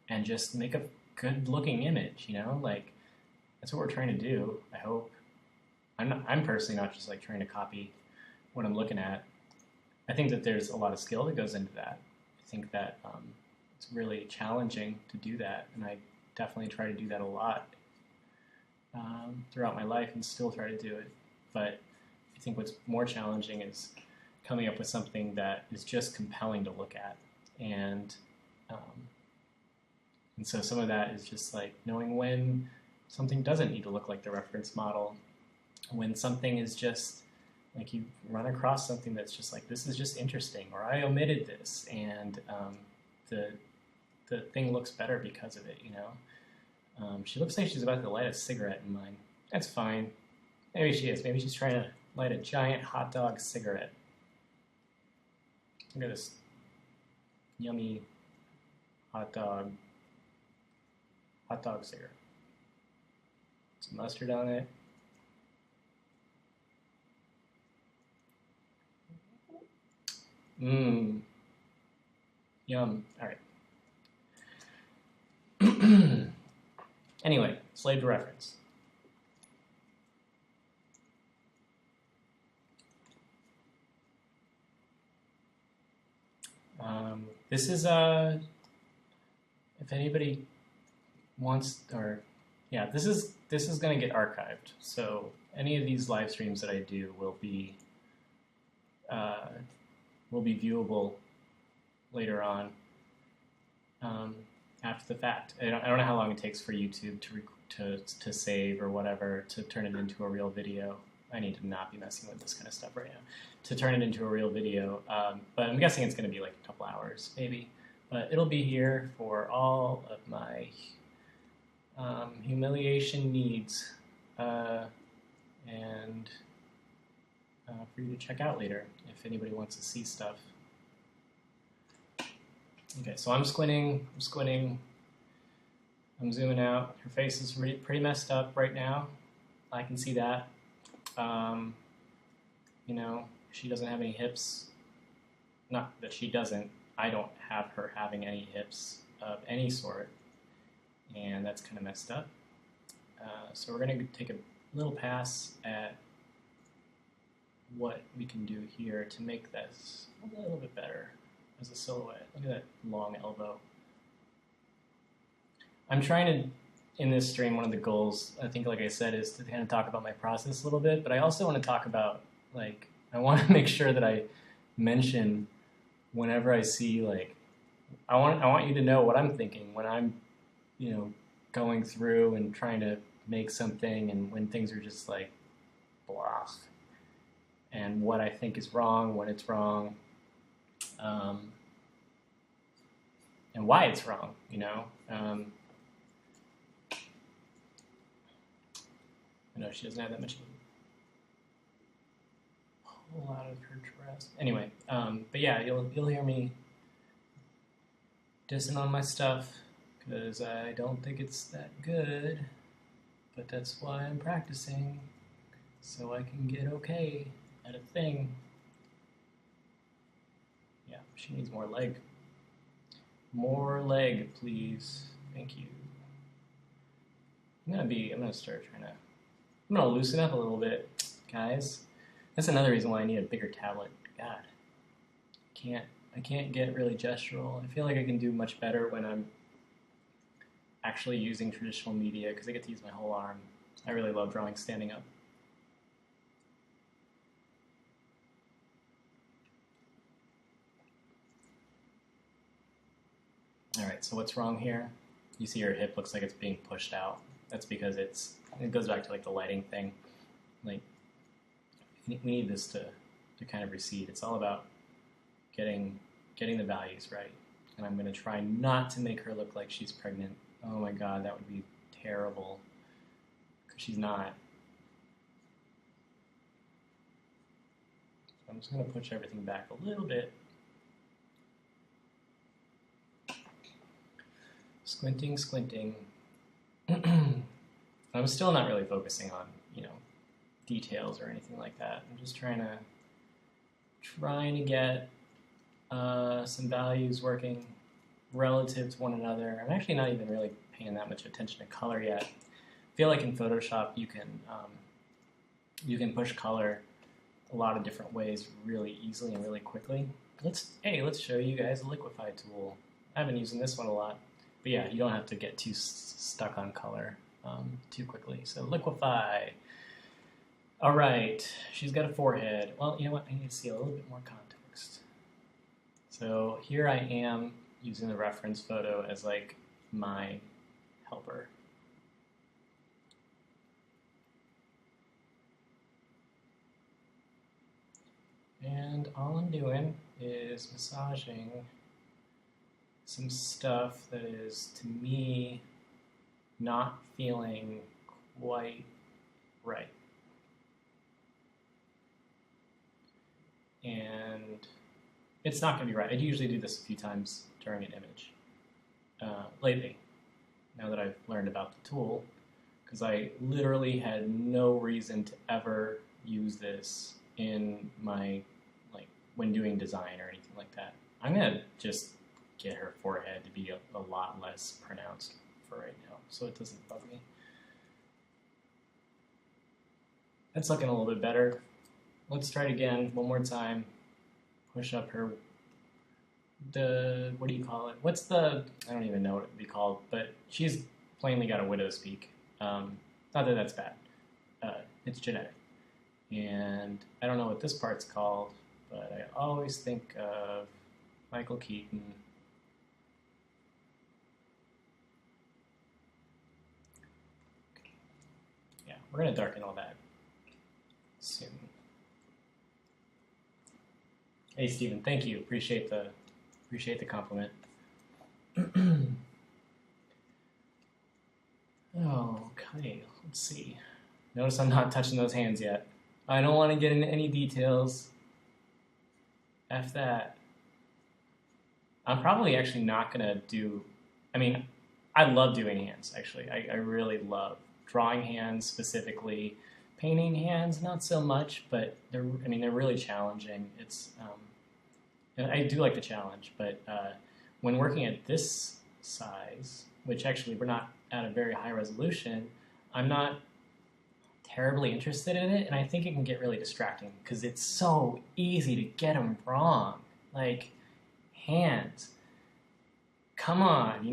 and just make a good looking image, you know? Like, that's what we're trying to do, I hope. I'm personally not just like trying to copy what I'm looking at. I think that there's a lot of skill that goes into that. I think that it's really challenging to do that, and I definitely try to do that a lot throughout my life and still try to do it. But I think what's more challenging is coming up with something that is just compelling to look at. And so some of that is just like knowing when something doesn't need to look like the reference model, when something is just like you run across something that's just like, this is just interesting, or I omitted this, and the thing looks better because of it, you know? She looks like she's about to light a cigarette in mine. That's fine. Maybe she is. Maybe she's trying to light a giant hot dog cigarette. Look at this yummy hot dog cigarette. Some mustard on it. Mmm. Yum. All right. Anyway, slave to reference. This is if anybody wants, or yeah, this is going to get archived. So any of these live streams that I do will be viewable later on after the fact. I don't know how long it takes for YouTube to save or whatever to turn it into a real video. I need to not be messing with this kind of stuff right now. To turn it into a real video, but I'm guessing it's going to be like a couple hours, maybe. But it'll be here for all of my humiliation needs, and for you to check out later if anybody wants to see stuff. Okay, so I'm squinting, I'm zooming out. Her face is pretty messed up right now. I can see that. You know, she doesn't have any hips. Not that she doesn't. I don't have her having any hips of any sort. And that's kind of messed up. So we're going to take a little pass at what we can do here to make this a little bit better as a silhouette. Look at that long elbow. I'm trying to, in this stream, one of the goals, I think, like I said, is to kind of talk about my process a little bit, but I also want to talk about, like, I want to make sure that I mention whenever I see, like, I want you to know what I'm thinking when I'm, you know, going through and trying to make something, and when things are just like, blah, and what I think is wrong, when it's wrong, and why it's wrong, you know. I know she doesn't have that much pull out of her dress. Anyway, but yeah, you'll hear me dissing on my stuff because I don't think it's that good, but that's why I'm practicing, so I can get okay at a thing. Yeah, she needs more leg. More leg, please. Thank you. I'm gonna start trying to, I'm gonna loosen up a little bit, guys. That's another reason why I need a bigger tablet. God, I can't get really gestural. I feel like I can do much better when I'm actually using traditional media because I get to use my whole arm. I really love drawing standing up. All right, so what's wrong here? You see her hip looks like it's being pushed out. That's because it goes back to like the lighting thing. Like, we need this to kind of recede. It's all about getting the values right. And I'm going to try not to make her look like she's pregnant. Oh my God, that would be terrible. Because she's not. So I'm just going to push everything back a little bit. Squinting, squinting. I'm still not really focusing on, details or anything like that. I'm just trying to get some values working relative to one another. I'm actually not even really paying that much attention to color yet. I feel like in Photoshop you can push color a lot of different ways really easily and really quickly. Let's show you guys the Liquefy tool. I've been using this one a lot, but yeah, you don't have to get too stuck on color too quickly. So Liquefy. All right, she's got a forehead. Well, you know what? I need to see a little bit more context. So here I am using the reference photo as like my helper. And all I'm doing is massaging some stuff that is, to me, not feeling quite right. And it's not going to be right. I usually do this a few times during an image lately, now that I've learned about the tool, because I literally had no reason to ever use this in my, when doing design or anything like that. I'm going to just get her forehead to be a lot less pronounced for right now, so it doesn't bug me. That's looking a little bit better. Let's try it again, one more time. Push up her, what do you call it? I don't even know what it would be called, but she's plainly got a widow's peak. Not that that's bad. It's genetic. And I don't know what this part's called, but I always think of Michael Keaton. Yeah, we're going to darken all that soon. Hey, Stephen, thank you. Appreciate the compliment. Okay, let's see. Notice I'm not touching those hands yet. I don't want to get into any details. F that. I'm probably actually not going to do... I love doing hands, actually. I really love drawing hands specifically. Painting hands, not so much, but they're really challenging. And I do like the challenge, but when working at this size, which actually we're not at a very high resolution, I'm not terribly interested in it, and I think it can get really distracting because it's so easy to get them wrong. Like, hands. Come on,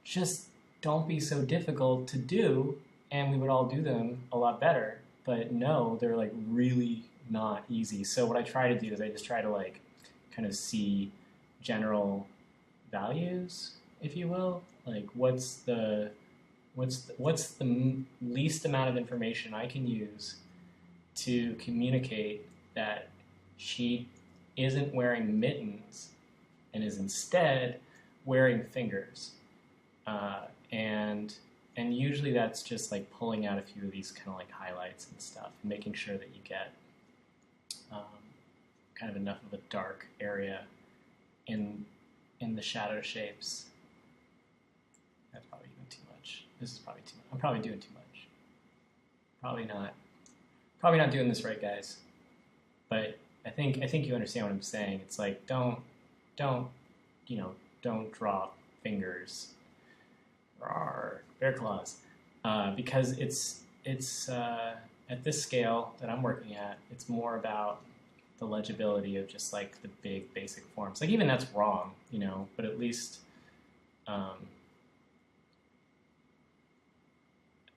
just don't be so difficult to do, and we would all do them a lot better. But no, they're like really not easy. So what I try to do is I just try to kind of see general values, if you will. Like what's the least amount of information I can use to communicate that she isn't wearing mittens and is instead wearing fingers. And usually that's just like pulling out a few of these kind of like highlights and stuff and making sure that you get kind of enough of a dark area in the shadow shapes. That's probably even too much. This is probably too much. I'm probably doing too much. Probably not doing this right, guys. But I think you understand what I'm saying. It's like don't draw fingers or bear claws because it's at this scale that I'm working at, it's more about the legibility of just like the big basic forms. Like even that's wrong, but at least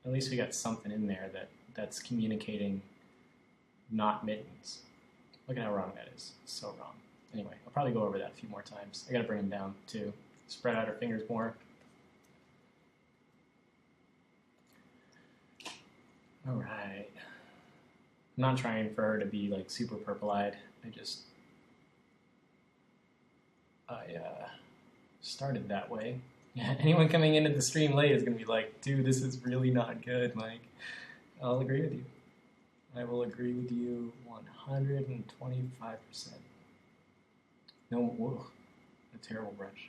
we got something in there that's communicating not mittens. Look at how wrong that is. So wrong. Anyway, I'll probably go over that a few more times. I gotta bring them down too. spread out her fingers more. All right. I'm not trying for her to be like super purple-eyed. I started that way. Yeah, anyone coming into the stream late is going to be like, dude, this is really not good, Mike. I'll agree with you. I will agree with you 125%. No, whoa, a terrible brush.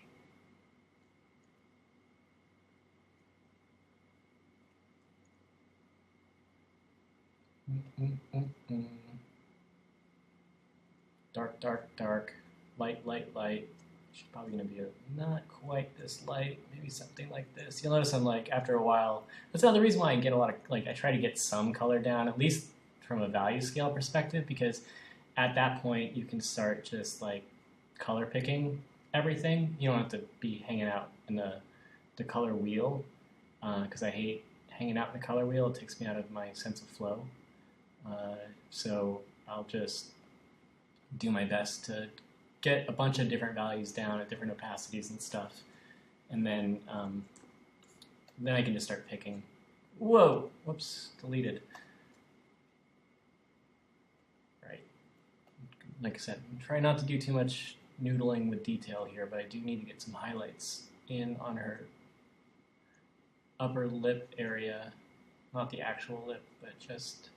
Dark, dark, dark. Light, light, light. She's probably going to be not quite this light. Maybe something like this. You'll notice I'm like, after a while, that's another reason why I get a lot of, like, I try to get some color down, at least from a value scale perspective, because at that point you can start just like color picking everything. You don't have to be hanging out in the color wheel, because I hate hanging out in the color wheel. It takes me out of my sense of flow. So I'll just do my best to get a bunch of different values down at different opacities and stuff, and then I can just start picking. Whoa! Whoops! Deleted. Right. Like I said, try not to do too much noodling with detail here, but I do need to get some highlights in on her upper lip area. Not the actual lip, but just...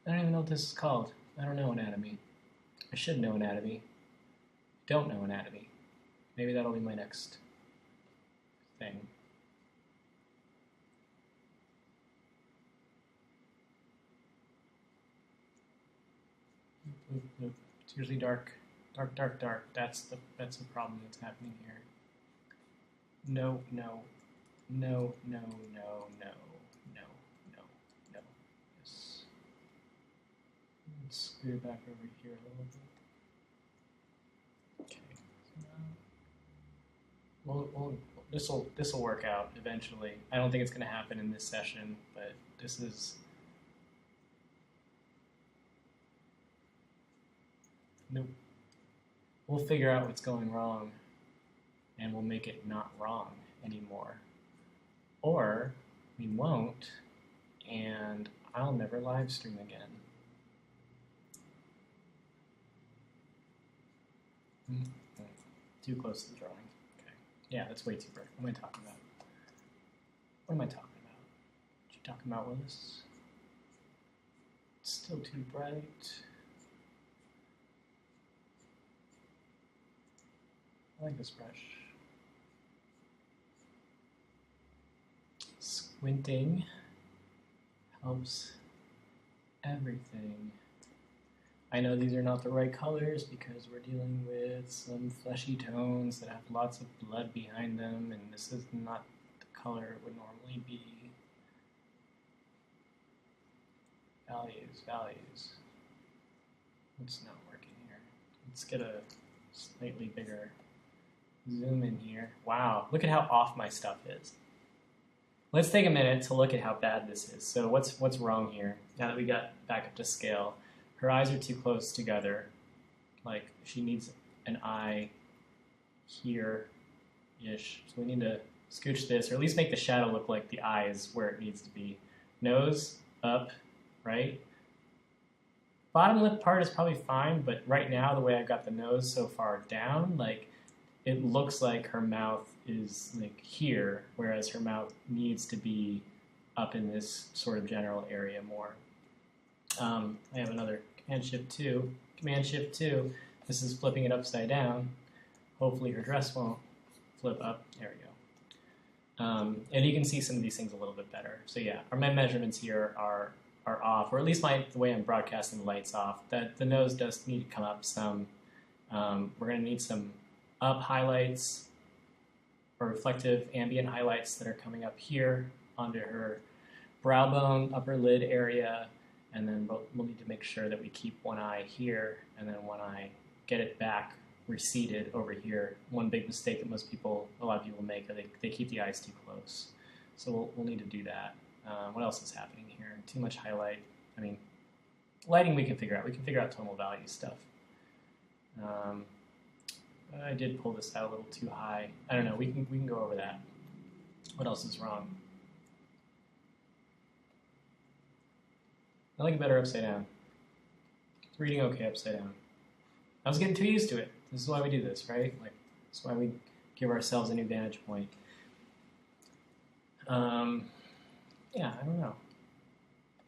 I don't even know what this is called. I don't know anatomy. I should know anatomy. Don't know anatomy. Maybe that'll be my next thing. It's usually dark. Dark, dark, dark. That's the problem that's happening here. No, no, no, no, no, no, no, no, no. Yes. Let's screw back over here a little bit. Well, this will work out eventually. I don't think it's going to happen in this session, but this is... Nope. We'll figure out what's going wrong, and we'll make it not wrong anymore. Or we won't, and I'll never live stream again. Too close to the drawing. Yeah, that's way too bright. What am I talking about? What am I talking about? What you talking about, Willis? It's still too bright. I like this brush. Squinting helps everything. I know these are not the right colors because we're dealing with some fleshy tones that have lots of blood behind them, and this is not the color it would normally be. Values, values. It's not working here. Let's get a slightly bigger zoom in here. Wow, look at how off my stuff is. Let's take a minute to look at how bad this is. So what's wrong here? Now that we got back up to scale. Her eyes are too close together. Like, she needs an eye here-ish. So we need to scooch this, or at least make the shadow look like the eye is where it needs to be. Nose, up, right? Bottom lip part is probably fine, but right now, the way I've got the nose so far down, like, it looks like her mouth is, like, here, whereas her mouth needs to be up in this sort of general area more. I have another Command-Shift-2. Command-Shift-2. This is flipping it upside down. Hopefully her dress won't flip up. There we go. And you can see some of these things a little bit better. So yeah, my measurements here are off, or at least the way I'm broadcasting the light's off. That the nose does need to come up some. We're going to need some up highlights, or reflective ambient highlights that are coming up here onto her brow bone, upper lid area. And then we'll need to make sure that we keep one eye here, and then one eye, get it back receded over here. One big mistake that a lot of people make, is they keep the eyes too close. So we'll need to do that. What else is happening here? Too much highlight. I mean, lighting we can figure out. We can figure out tonal value stuff. I did pull this out a little too high. I don't know. We can go over that. What else is wrong? I like it better upside down. It's reading okay upside down. I was getting too used to it. This is why we do this, right? Like, that's why we give ourselves a new vantage point. Yeah, I don't know.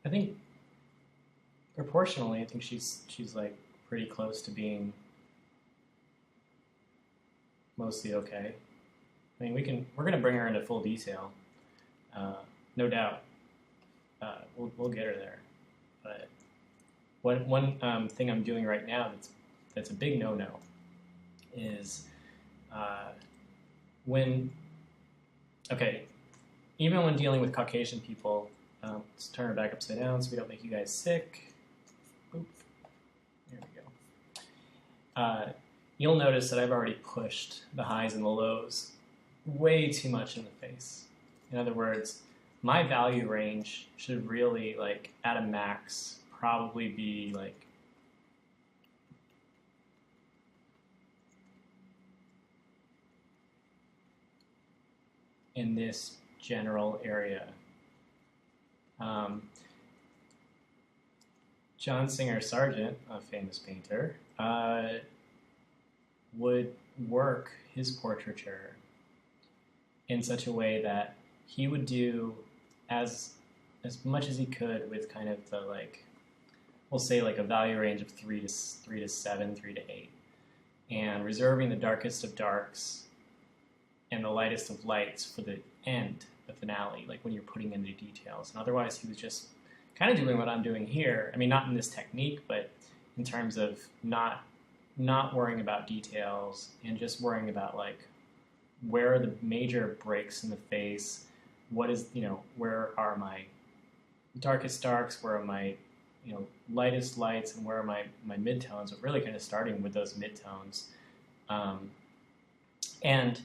I think proportionally, I think she's like pretty close to being mostly okay. I mean, we're gonna bring her into full detail, no doubt. We'll get her there. But one thing I'm doing right now that's a big no-no is even when dealing with Caucasian people, let's turn her back upside down so we don't make you guys sick. Oop. There we go. You'll notice that I've already pushed the highs and the lows way too much in the face. In other words, my value range should really, like, at a max, probably be like in this general area. John Singer Sargent, a famous painter, would work his portraiture in such a way that he would do as much as he could with kind of the, like, we'll say like a value range of 3 to 7, 3 to 8, and reserving the darkest of darks and the lightest of lights for the end, the finale, like when you're putting in the details. And otherwise, he was just kind of doing what I'm doing here. I mean, not in this technique, but in terms of not worrying about details and just worrying about, like, where are the major breaks in the face, what is, where are my darkest darks, where are my, lightest lights, and where are my midtones, but really kind of starting with those midtones. And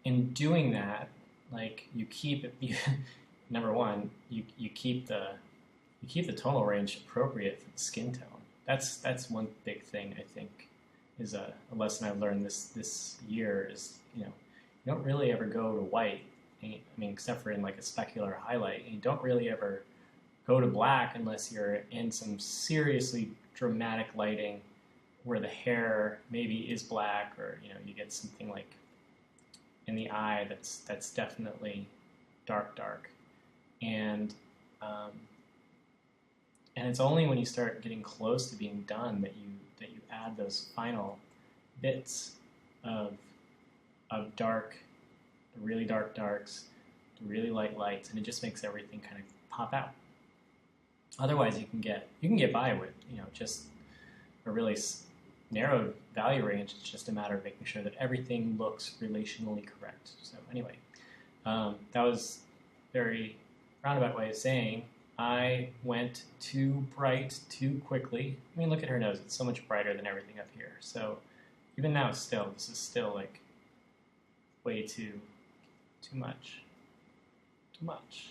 in doing that, like, you keep it, number one, you keep the tonal range appropriate for the skin tone. That's one big thing, I think, is a lesson I've learned this year is, you don't really ever go to white. I mean, except for in like a specular highlight. And you don't really ever go to black unless you're in some seriously dramatic lighting where the hair maybe is black, or you get something like in the eye that's definitely dark, and it's only when you start getting close to being done that you add those final bits of dark, the really dark darks, the really light lights, and it just makes everything kind of pop out. Otherwise, you can get by with just a really narrow value range. It's just a matter of making sure that everything looks relationally correct. So anyway, that was a very roundabout way of saying I went too bright too quickly. I mean, look at her nose. It's so much brighter than everything up here. So even now, this is still like way too much. Too much.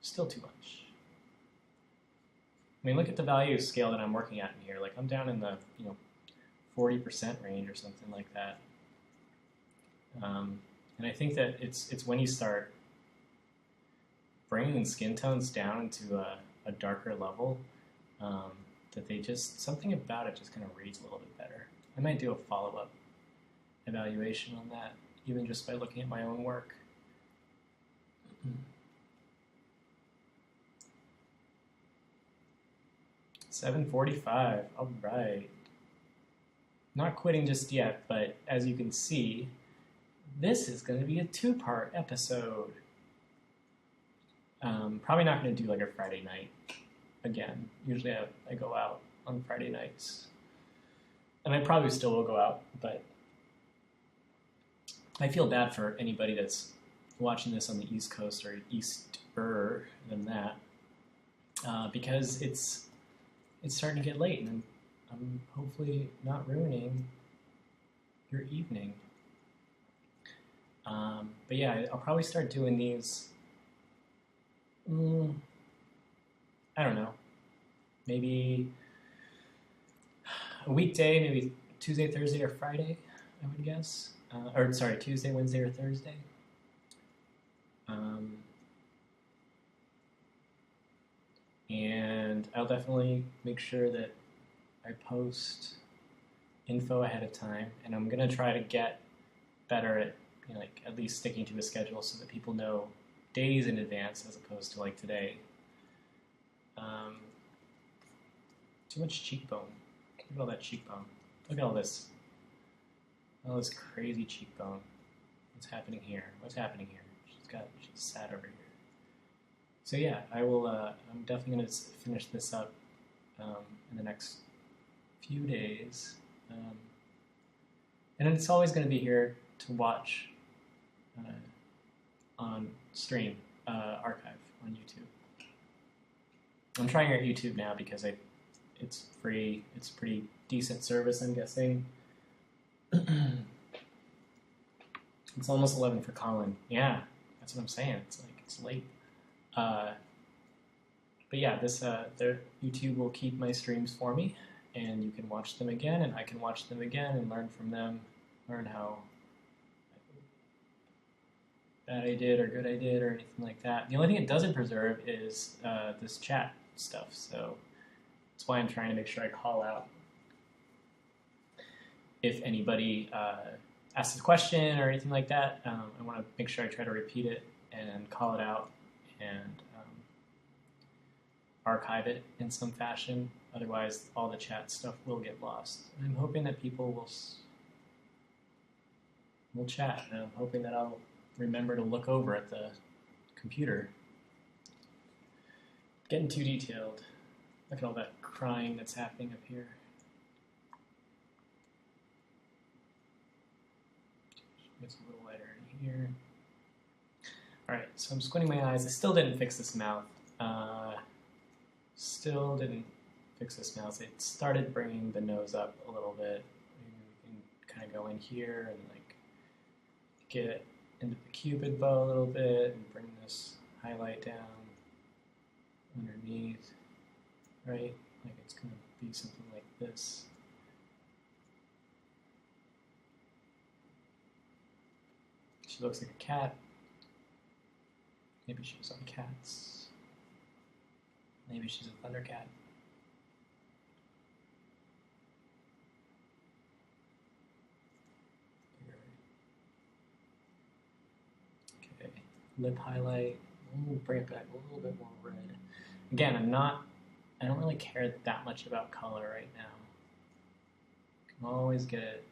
Still too much. I mean, look at the value scale that I'm working at in here. Like, I'm down in the 40% range or something like that. And I think that it's when you start bringing skin tones down to a darker level that something about it just kind of reads a little bit better. I might do a follow-up evaluation on that, even just by looking at my own work. 7:45, all right. Not quitting just yet, but as you can see, this is going to be a 2-part episode. Probably not going to do like a Friday night again. Usually I go out on Friday nights. And I probably still will go out, but I feel bad for anybody that's watching this on the East Coast or easter than that, because it's starting to get late, and I'm hopefully not ruining your evening. But yeah, I'll probably start doing these, I don't know, maybe a weekday, maybe Tuesday, Thursday, or Friday, I would guess. Or sorry, Tuesday, Wednesday, or Thursday. And I'll definitely make sure that I post info ahead of time, and I'm gonna try to get better at like at least sticking to a schedule so that people know days in advance as opposed to like today. Too much cheekbone. Look at all that cheekbone. Look at all this crazy cheekbone. What's happening here? What's happening here? She's sat over here. So yeah, I will. I'm definitely going to finish this up in the next few days, and it's always going to be here to watch on stream archive on YouTube. I'm trying out YouTube now because it's free. It's a pretty decent service, I'm guessing. It's almost 11 for Colin. Yeah, that's what I'm saying. It's late. But yeah, their YouTube will keep my streams for me, and you can watch them again, and I can watch them again and learn from them, learn how bad I did or good I did or anything like that. The only thing it doesn't preserve is this chat stuff, so that's why I'm trying to make sure I call out if anybody asks a question or anything like that. I want to make sure I try to repeat it and call it out and archive it in some fashion. Otherwise, all the chat stuff will get lost. I'm hoping that people will chat, and I'm hoping that I'll remember to look over at the computer. Getting too detailed. Look at all that crying that's happening up here. It's a little lighter in here. Alright, so I'm squinting my eyes. I still didn't fix this mouth. Still didn't fix this mouth. It started bringing the nose up a little bit. Maybe we can kind of go in here and like get into the cupid bow a little bit and bring this highlight down underneath, right? Like it's going to be something like this. She looks like a cat. Maybe she was on cats. Maybe she's a thundercat. Okay, lip highlight. We'll bring it back a little bit more red. Again, I don't really care that much about color right now. Can always get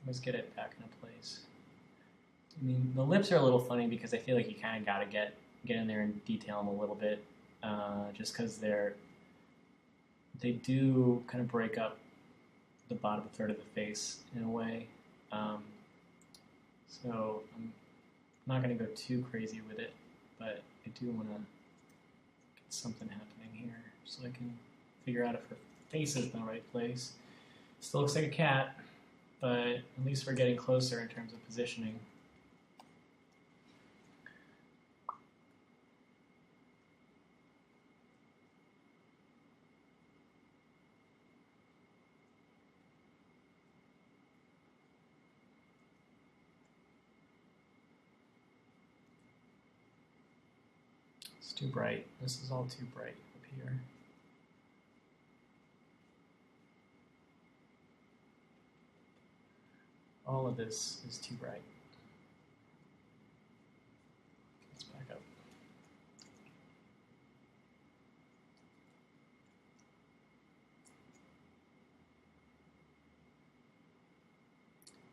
it back into place. I mean, the lips are a little funny because I feel like you kind of got to get in there and detail them a little bit, just because they do kind of break up the bottom third of the face in a way. So I'm not going to go too crazy with it, but I do want to get something happening here so I can figure out if her face is in the right place. Still looks like a cat, but at least we're getting closer in terms of positioning. It's too bright. This is all too bright up here. All of this is too bright. Let's back up.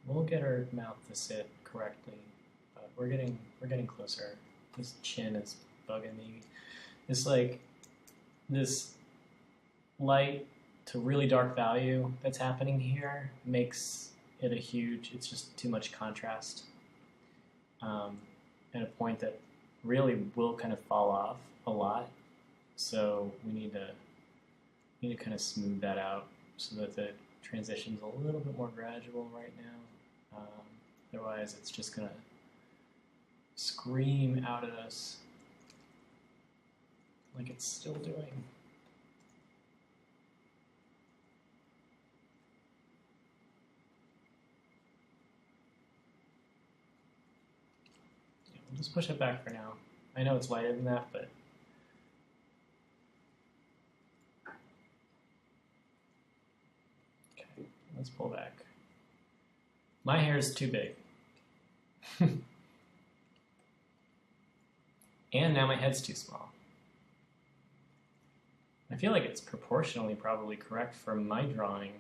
We'll get her mouth to sit correctly, but we're getting closer. This chin is bugging me. It's like this light to really dark value that's happening here makes it it's just too much contrast at a point that really will kind of fall off a lot. So we need to kind of smooth that out so that the transition's a little bit more gradual right now. Otherwise, it's just gonna scream out at us like it's still doing. just push it back for now. I know it's lighter than that, but okay, let's pull back. My hair is too big. And now my head's too small. I feel like it's proportionally probably correct for my drawing.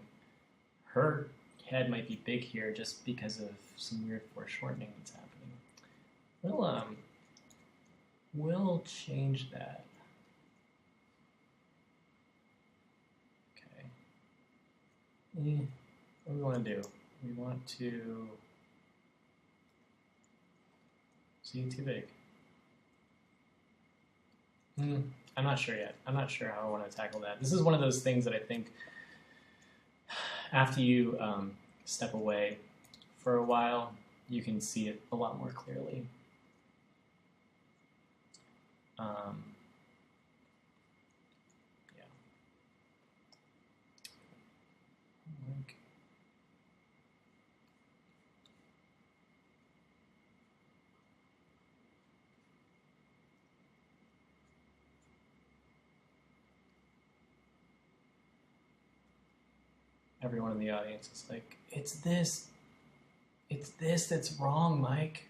Her head might be big here just because of some weird foreshortening that's happening. We'll change that. Okay. What do we want to do? We want to see too big. I'm not sure yet. I'm not sure how I want to tackle that. This is one of those things that I think after you step away for a while, you can see it a lot more clearly. Yeah. Everyone in the audience is like, it's this that's wrong, Mike.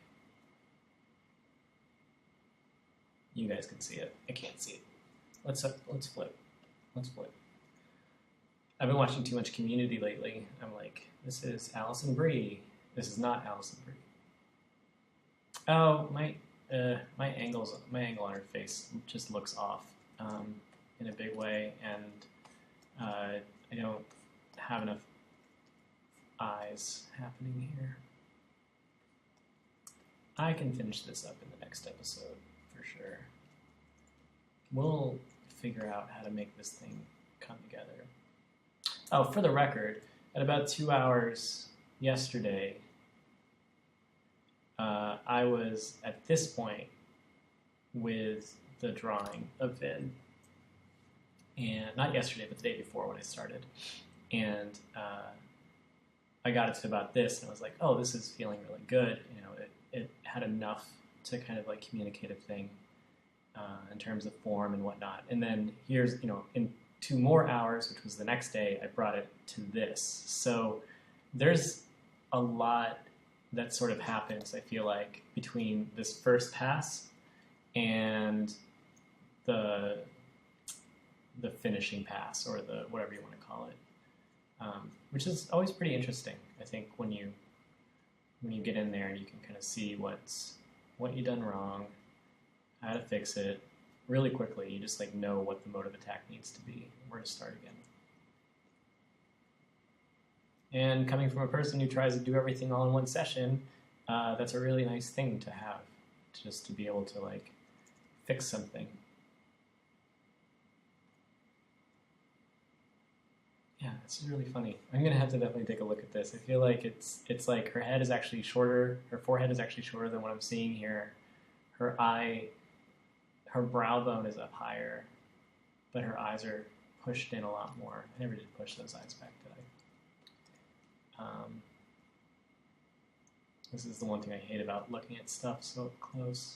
You guys can see it. I can't see it. Let's flip. Let's flip. I've been watching too much Community lately. I'm like, this is Alison Brie. This is not Alison Brie. Oh, my angle on her face just looks off in a big way, and I don't have enough eyes happening here. I can finish this up in the next episode for sure. We'll figure out how to make this thing come together. Oh, for the record, at about 2 hours yesterday, I was at this point with the drawing of Vin, and not yesterday, but the day before when I started. And I got it to about this, and I was like, "Oh, this is feeling really good." You know, it had enough to kind of like communicate a thing in terms of form and whatnot. And then here's, you know, in 2 more hours, which was the next day, I brought it to this. So there's a lot that sort of happens, I feel like, between this first pass and the finishing pass, or the whatever you want to call it. Which is always pretty interesting, I think, when you get in there and you can kind of see what you've done wrong, how to fix it really quickly. You just like know what the mode of attack needs to be, where to start again. And coming from a person who tries to do everything all in one session, that's a really nice thing to have, just to be able to like fix something. Yeah, this is really funny. I'm gonna have to definitely take a look at this. I feel like it's like her head is actually shorter, her forehead is actually shorter than what I'm seeing here. Her brow bone is up higher, but her eyes are pushed in a lot more. I never did push those eyes back, did I? This is the one thing I hate about looking at stuff so up close.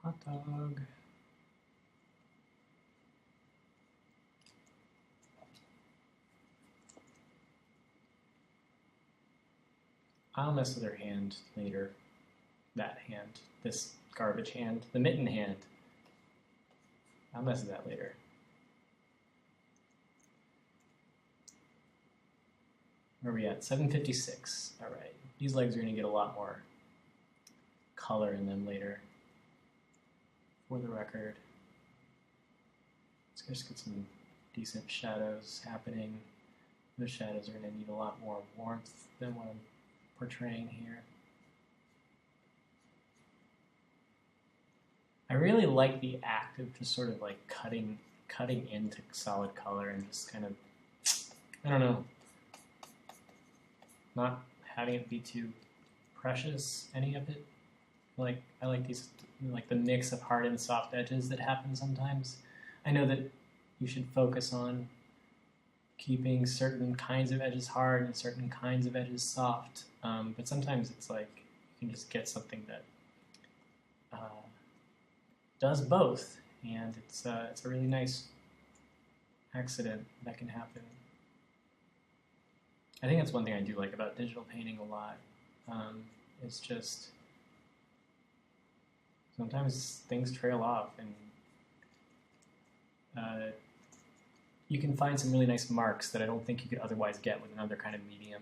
Hot dog. I'll mess with her hand later. That hand. This garbage hand. The mitten hand. I'll mess with that later. Where are we at? 756. All right. These legs are going to get a lot more color in them later. For the record. Let's just get some decent shadows happening. Those shadows are going to need a lot more warmth than what I'm portraying here. I really like the act of just sort of like cutting into solid color and just kind of, I don't know, not having it be too precious, any of it. I like these, like the mix of hard and soft edges that happen sometimes. I know that you should focus on keeping certain kinds of edges hard and certain kinds of edges soft, but sometimes it's like you can just get something that does both, and it's a really nice accident that can happen. I think that's one thing I do like about digital painting a lot. It's just sometimes things trail off, and you can find some really nice marks that I don't think you could otherwise get with another kind of medium.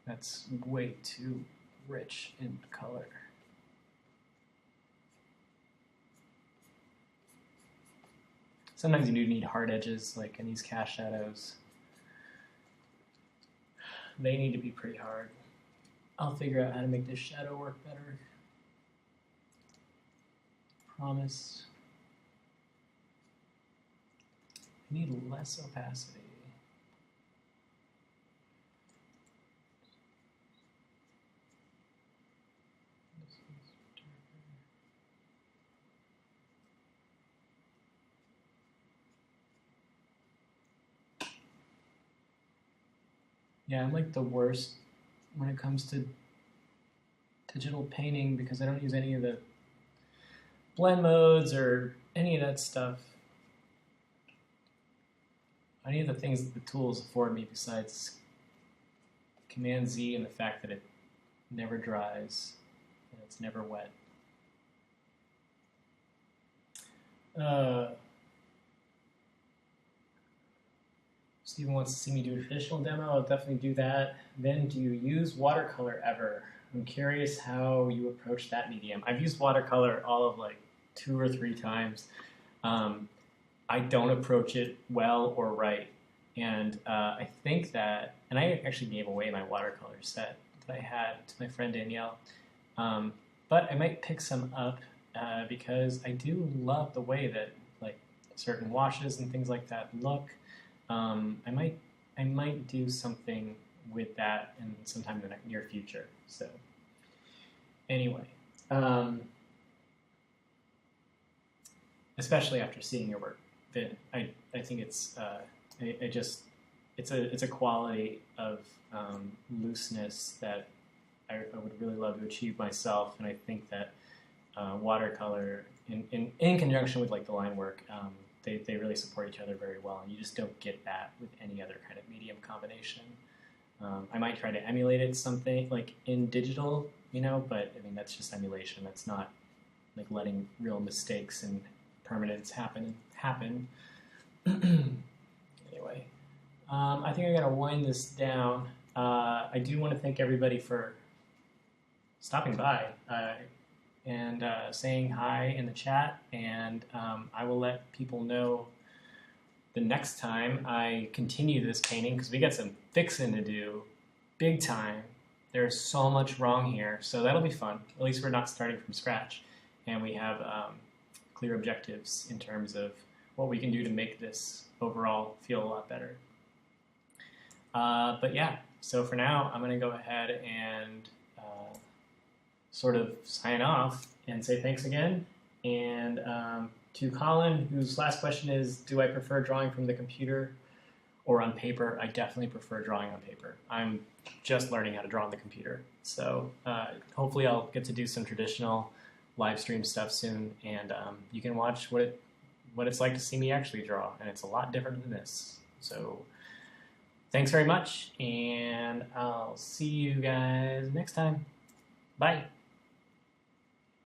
That's way too rich in color. Sometimes you do need hard edges, like in these cast shadows. They need to be pretty hard. I'll figure out how to make this shadow work better. Promise. I need less opacity. Yeah, I'm like the worst when it comes to digital painting because I don't use any of the blend modes or any of that stuff. Any of the things that the tools afford me besides Command Z and the fact that it never dries and it's never wet. Steven wants to see me do a traditional demo. I'll definitely do that. Then, do you use watercolor ever? I'm curious how you approach that medium. I've used watercolor all of like 2 or 3 times. I don't approach it well or right. And I think that, and I actually gave away my watercolor set that I had to my friend Danielle. But I might pick some up because I do love the way that like certain washes and things like that look. I might do something with that in sometime in the near future. So anyway, especially after seeing your work, I think it's it's a quality of looseness that I would really love to achieve myself, and I think that watercolor in conjunction with like the line work. They really support each other very well, and you just don't get that with any other kind of medium combination. I might try to emulate it something like in digital, you know, but I mean that's just emulation. That's not like letting real mistakes and permanence happen. Anyway, I think I'm gonna wind this down. I do want to thank everybody for stopping by. And saying hi in the chat, and I will let people know the next time I continue this painting, because we got some fixing to do, big time. There's so much wrong here, so that'll be fun. At least we're not starting from scratch, and we have clear objectives in terms of what we can do to make this overall feel a lot better. But yeah, so for now, I'm going to go ahead and sort of sign off and say thanks again. And to Colin, whose last question is, do I prefer drawing from the computer or on paper? I definitely prefer drawing on paper. I'm just learning how to draw on the computer. So hopefully I'll get to do some traditional live stream stuff soon, and you can watch what it's like to see me actually draw, and it's a lot different than this. So thanks very much, and I'll see you guys next time. Bye.